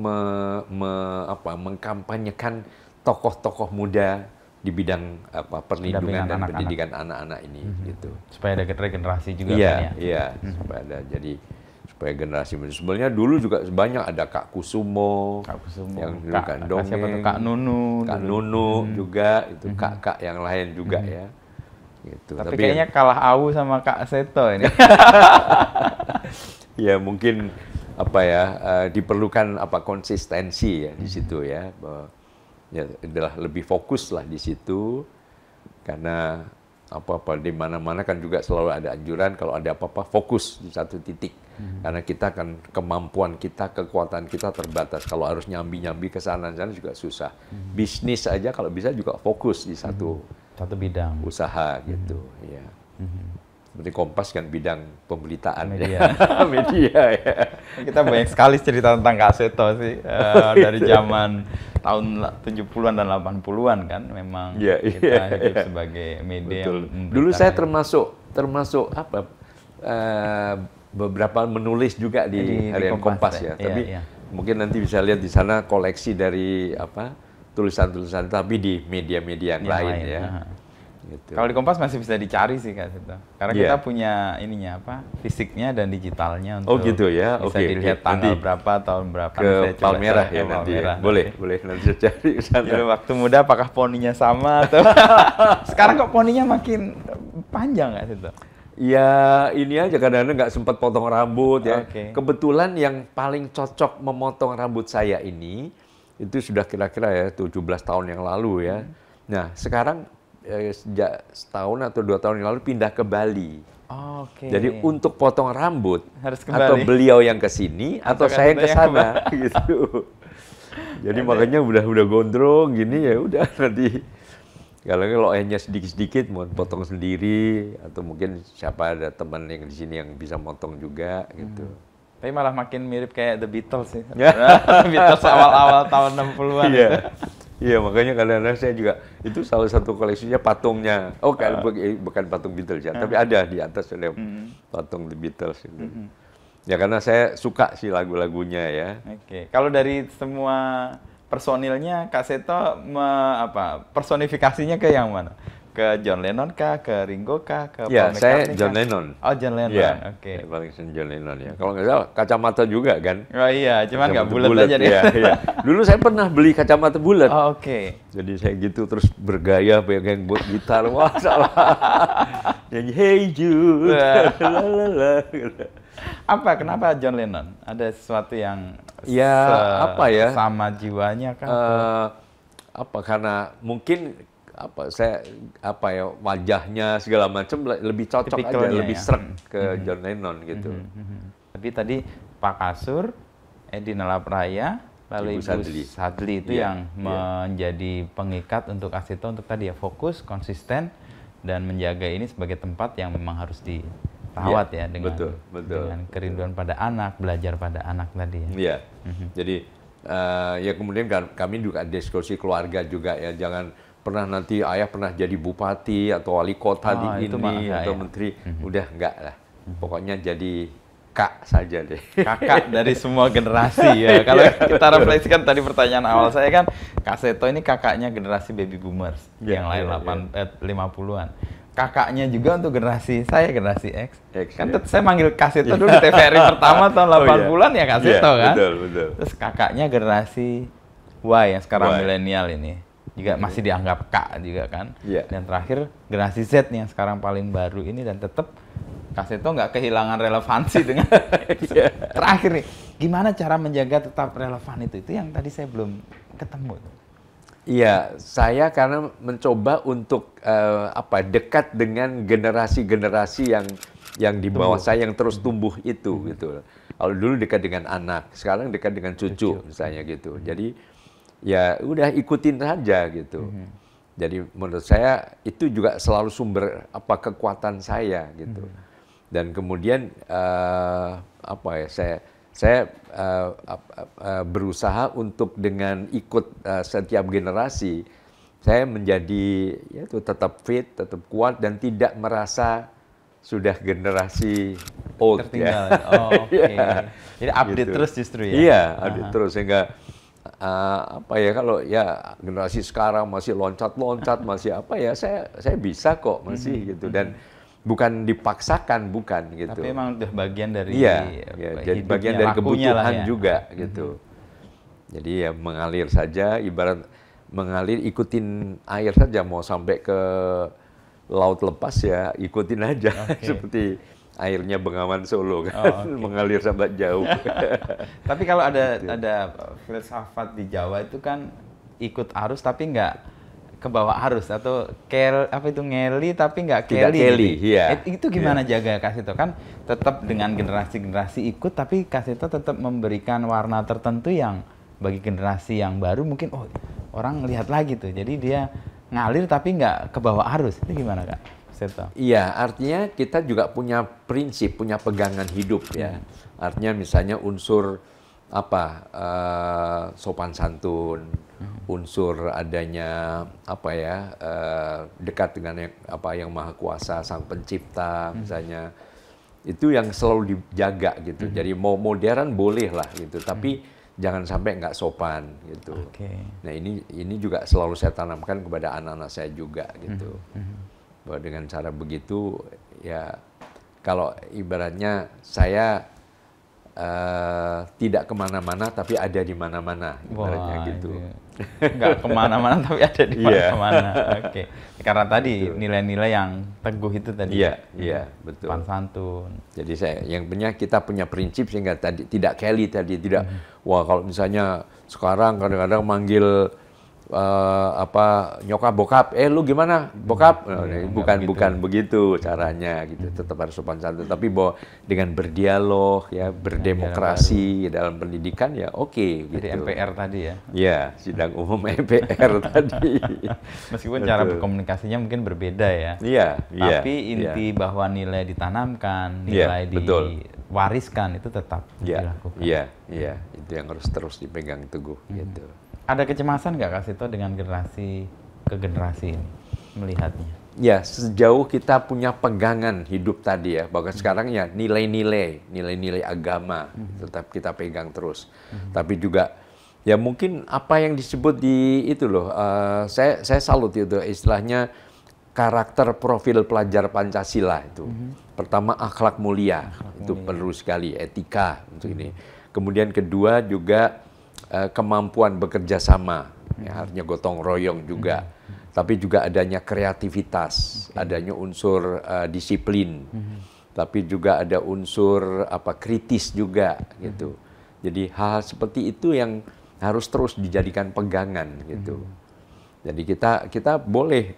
mengkampanyekan tokoh-tokoh muda di bidang perlindungan dan pendidikan anak-anak ini gitu. Supaya ada regenerasi juga kan ya. Iya, supaya ada generasi muda. Sebenarnya dulu juga banyak, ada Kak Kusumo, yang dulu kan dongeng, Kak Nunu juga, itu kak yang lain juga ya. Gitu. Tapi kayaknya kalah AU sama Kak Seto ini. Ya mungkin diperlukan konsistensi ya di situ ya, bahwa ya adalah lebih fokus lah di situ, karena apa-apa di mana-mana kan juga selalu ada anjuran kalau ada apa-apa fokus di satu titik. Karena kita kan kemampuan kita, kekuatan kita terbatas. Kalau harus nyambi-nyambi ke sana juga susah. Bisnis aja kalau bisa juga fokus di satu bidang usaha gitu ya. Seperti Kompas kan bidang pemberitaan media. Media ya. Kita banyak sekali cerita tentang Kak Seto sih, dari zaman tahun 70-an dan 80-an kan memang kita hidup sebagai media. Dulu saya termasuk beberapa menulis juga di Harian Kompas ya. Tapi mungkin nanti bisa lihat di sana koleksi dari tulisan-tulisan tapi di media-media yang lain ya. Gitu. Kalau di Kompas masih bisa dicari sih Kak Seto. Karena kita punya fisiknya dan digitalnya untuk gitu ya. Bisa dilihat tanggal berapa, tahun berapa. Ke Palmerah ya nanti. Boleh nanti saya cari ke sana. Waktu muda apakah poninya sama atau sekarang kok poninya makin panjang nggak Sito? Ya ini aja kadang-kadang nggak sempat potong rambut ya. Oke. Kebetulan yang paling cocok memotong rambut saya ini itu sudah kira-kira ya 17 tahun yang lalu ya. Nah sekarang sejak setahun atau 2 tahun yang lalu pindah ke Bali. Oke. Jadi untuk potong rambut Harus ke atau Bali. beliau yang ke sini atau saya yang ke sana gitu. Jadi makanya udah gondrong gini ya udah nanti kalau hanya sedikit-sedikit mau potong sendiri atau mungkin siapa ada teman yang di sini yang bisa motong juga gitu. Tapi malah makin mirip kayak The Beatles sih. Beatles awal-awal tahun 60-an. Iya. Iya, makanya kadang-kadang saya juga itu salah satu koleksinya patungnya. Oh, bukan patung Beatles ya, tapi ada di atas ada patung The Beatles itu. Ya karena saya suka sih lagu-lagunya ya. Oke. Kalau dari semua personilnya Kak Seto personifikasinya ke yang mana? Ke John Lennon kah, ke Ringo kah, ke Ya, Paul saya McCartney John kah? Lennon. Oh, John Lennon. Iya, Oke. paling sering John Lennon ya. Kalau nggak salah kacamata juga kan. Oh iya, cuman nggak Kacamata bulat aja deh. Iya, iya. Dulu saya pernah beli kacamata bulat. Oh, oke. Jadi saya gitu terus bergaya pegang buat gitar. Wah, salah. Nyanyi Hey Jude. Lalalala. Kenapa John Lennon? Ada sesuatu yang Ya, apa ya? sama jiwanya kan? Karena mungkin wajahnya segala macam lebih cocok aja, Tipikalnya lebih ya. sreg ke John Lennon gitu. Tapi tadi Pak Kasur, Edi Nalapraya, lalu Ibu Ibu Sadli itu Iya, yang menjadi pengikat untuk Asito untuk tadi ya fokus, konsisten, dan menjaga ini sebagai tempat yang memang harus dirawat ya dengan dengan kerinduan pada anak, belajar pada anak tadi ya. Iya. Jadi ya kemudian kami juga diskusi keluarga juga ya, jangan pernah nanti ayah pernah jadi bupati atau wali kota di itu ini atau menteri, udah enggak lah. Pokoknya jadi kak saja deh. Kakak dari semua generasi ya. Kalau kita refleksikan tadi pertanyaan awal saya kan, Kak Seto ini kakaknya generasi baby boomers yang lahir 50-an. Kakaknya juga untuk generasi saya, generasi X. Kan saya manggil Kak Seto dulu di TVRI pertama tahun 80-an ya Kak Seto kan. Betul. Terus kakaknya generasi Y yang sekarang milenial ini. Juga masih dianggap Kak juga kan. Dan terakhir generasi Z nih yang sekarang paling baru ini, dan tetap Kak Seto nggak kehilangan relevansi dengan terakhir nih, gimana cara menjaga tetap relevan itu yang tadi saya belum ketemu. Iya, saya karena mencoba untuk dekat dengan generasi-generasi yang di bawah saya yang terus tumbuh itu gitu. Kalau dulu dekat dengan anak, sekarang dekat dengan cucu misalnya gitu. Jadi ya udah ikutin saja gitu. Jadi menurut saya itu juga selalu sumber kekuatan saya gitu. Dan kemudian saya berusaha untuk dengan ikut setiap generasi, saya menjadi tetap fit, tetap kuat dan tidak merasa sudah generasi old. Tertinggal. Ya. Oke. Jadi update gitu. Terus justru ya. Iya, update terus sehingga kalau ya generasi sekarang masih loncat-loncat masih saya bisa kok masih gitu, dan bukan dipaksakan, bukan gitu. Tapi emang udah bagian dari jadi bagian dari kebutuhan juga gitu. Jadi ya mengalir saja, ibarat mengalir, ikutin air saja, mau sampai ke laut lepas ya ikutin aja. Seperti airnya Bengawan Solo kan, mengalir sampai jauh. Tapi kalau ada filsafat di Jawa itu kan ikut arus tapi nggak ke bawah arus, atau ngeli tapi nggak keli. Iya. Itu gimana jaga Kak Seto? Kan tetap dengan generasi-generasi ikut, tapi Kak Seto tetap memberikan warna tertentu yang bagi generasi yang baru mungkin orang lihat lagi tuh. Jadi dia ngalir tapi nggak ke bawah arus. Itu gimana Kak Seto? Iya, artinya kita juga punya prinsip, punya pegangan hidup ya. Artinya misalnya unsur sopan santun, unsur adanya dekat dengan yang Maha Kuasa, Sang Pencipta misalnya, itu yang selalu dijaga gitu. Jadi mau modern boleh lah gitu, tapi jangan sampai nggak sopan gitu. Nah ini juga selalu saya tanamkan kepada anak-anak saya juga gitu, bahwa dengan cara begitu ya, kalau ibaratnya saya tidak kemana-mana tapi ada di mana-mana, ibaratnya gitu. Nggak kemana-mana tapi ada di mana-mana. Oke. Karena tadi nilai-nilai yang teguh itu tadi. Iya, betul. Sopan santun. Jadi kita punya prinsip sehingga tadi tidak Kelly tadi tidak. Wah, kalau misalnya sekarang kadang-kadang manggil nyokap bokap, lu gimana bokap? Bukan begitu caranya gitu. Tetap harus sopan santun, tapi bahwa dengan berdialog ya, berdemokrasi dalam pendidikan ya oke, gitu. Jadi MPR tadi ya. Iya, sidang umum MPR tadi. Meskipun cara berkomunikasinya mungkin berbeda ya. Iya. Tapi inti bahwa nilai ditanamkan, nilai diwariskan itu tetap dilakukan. Iya, itu yang harus terus dipegang teguh gitu. Ada kecemasan nggak Kak Sito dengan generasi ke generasi ini melihatnya? Ya, sejauh kita punya pegangan hidup tadi ya, bahkan sekarang ya nilai-nilai agama tetap kita pegang terus. Tapi juga ya mungkin apa yang disebut di itu loh, saya salut itu istilahnya karakter profil pelajar Pancasila itu. Pertama akhlak mulia, itu perlu sekali, etika untuk ini. Kemudian kedua juga kemampuan bekerja sama, ya, artinya gotong royong juga, tapi juga adanya kreativitas, adanya unsur disiplin, tapi juga ada unsur kritis juga gitu. Jadi hal seperti itu yang harus terus dijadikan pegangan gitu. Jadi kita boleh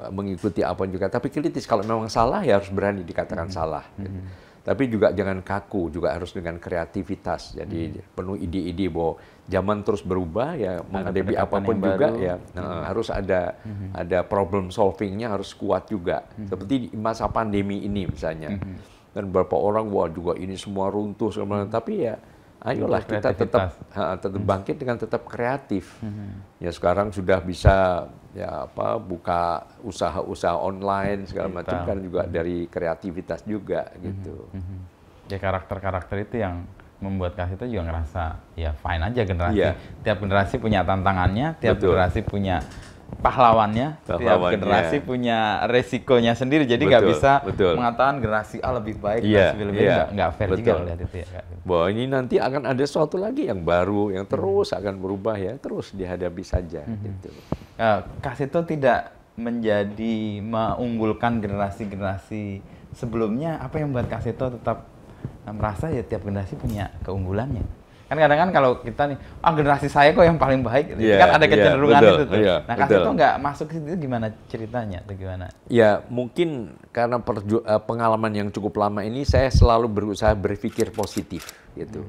mengikuti apa juga, tapi kritis. Kalau memang salah ya harus berani dikatakan salah. Gitu. Tapi juga jangan kaku, juga harus dengan kreativitas. Jadi penuh ide-ide bahwa zaman terus berubah ya, menghadapi apapun juga ya harus ada problem solvingnya harus kuat juga. Seperti di masa pandemi ini misalnya. Dan beberapa orang juga ini semua runtuh tapi ya ayolah kita tetap bangkit dengan tetap kreatif. Ya sekarang sudah bisa buka usaha-usaha online segala macam kan juga dari kreativitas juga gitu. Ya karakter-karakter itu yang membuat Kak Sito juga ngerasa ya fine aja generasi. Tiap generasi punya tantangannya, tiap generasi punya pahlawannya, tiap generasi punya resikonya sendiri. Jadi nggak bisa mengatakan generasi A lebih baik, generasi B lebih baik, nggak fair juga melihat itu ya. Bahwa ini nanti akan ada sesuatu lagi yang baru, yang terus akan berubah ya, terus dihadapi saja. Gitu. Kak Sito tidak mengunggulkan generasi-generasi sebelumnya. Apa yang membuat Kak Sito tetap merasa ya tiap generasi punya keunggulannya? Kan kadang-kadang kalau kita nih, generasi saya kok yang paling baik, kan ada kecenderungan itu tuh. Nah, Kak Sito nggak masuk ke situ, gimana ceritanya atau gimana? Ya mungkin karena pengalaman yang cukup lama ini, saya selalu berusaha berpikir positif gitu.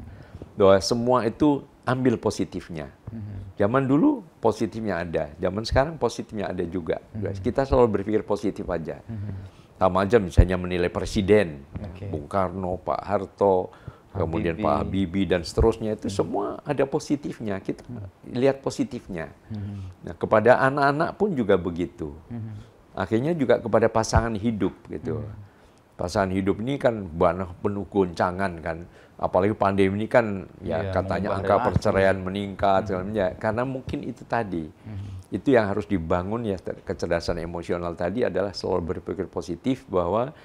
Bahwa semua itu ambil positifnya. Zaman dulu positifnya ada, zaman sekarang positifnya ada juga. Kita selalu berpikir positif aja. Sama aja misalnya menilai presiden, Bung Karno, Pak Harto, kemudian Pak Habibie dan seterusnya, itu semua ada positifnya. Kita lihat positifnya. Nah, kepada anak-anak pun juga begitu. Akhirnya juga kepada pasangan hidup gitu. Pasangan hidup ini kan penuh goncangan kan. Apalagi pandemi ini kan ya katanya angka perceraian meningkat karena mungkin itu tadi. Itu yang harus dibangun ya, kecerdasan emosional tadi adalah selalu berpikir positif, bahwa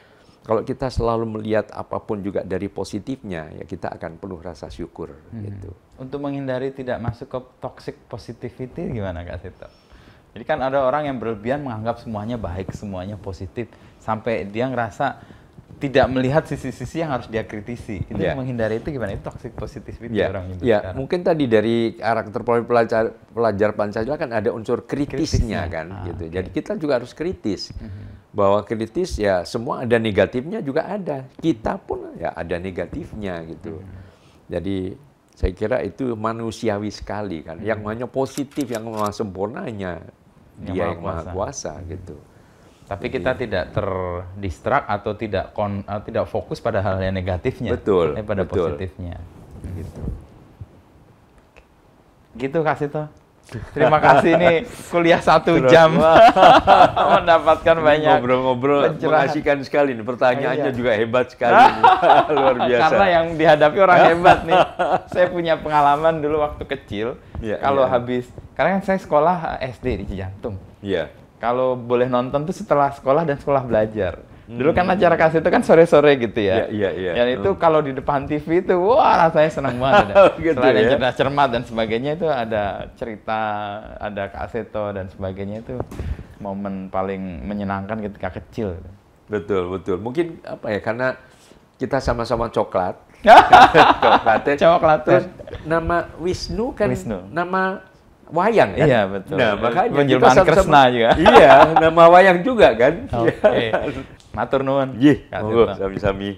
kalau kita selalu melihat apapun juga dari positifnya, ya kita akan penuh rasa syukur. Gitu. Untuk menghindari tidak masuk ke toxic positivity gimana Kak Sito? Jadi kan ada orang yang berlebihan menganggap semuanya baik, semuanya positif, sampai dia ngerasa tidak melihat sisi-sisi yang harus dia kritisi. Itu menghindari itu gimana? Itu toxic positivity orang Hindu sekarang. Mungkin tadi dari karakter pelajar Pancasila kan ada unsur kritisnya kan, gitu. Jadi kita juga harus kritis. Bahwa kritis ya semua ada negatifnya juga ada. Kita pun ya ada negatifnya gitu. Jadi saya kira itu manusiawi sekali kan. Yang hanya positif, yang maha sempurnanya Dia yang Maha Kuasa gitu. Tapi kita tidak terdistrak atau tidak fokus pada hal yang negatifnya, pada positifnya. Gitu Kak Sito. Terima kasih nih kuliah 1 jam mendapatkan banyak ngobrol-ngobrol mengasihkan sekali nih, pertanyaannya juga hebat sekali nih. Luar biasa. Karena yang dihadapi orang hebat nih. Saya punya pengalaman dulu waktu kecil, kalau habis, karena kan saya sekolah SD di Cijantung. Kalau boleh nonton tuh setelah sekolah dan sekolah belajar. Dulu kan acara kasih itu kan sore-sore gitu ya. Iya. Dan itu kalau di depan TV itu, wah rasanya senang banget. Gitu Selain ya? cerdas cermat dan sebagainya itu ada cerita, ada Kak Seto dan sebagainya itu momen paling menyenangkan ketika kecil. Betul. Mungkin apa ya, karena kita sama-sama coklat. Coklat. Terus nama Wisnu kan Wisnu. nama wayang kan? Iya, betul. Nah, makanya Penjelmaan kita sama-sama- Kresna juga. Iya, nama wayang juga kan? Oke. Matur nuwun. Iya, Kak monggo Seto. sami-sami.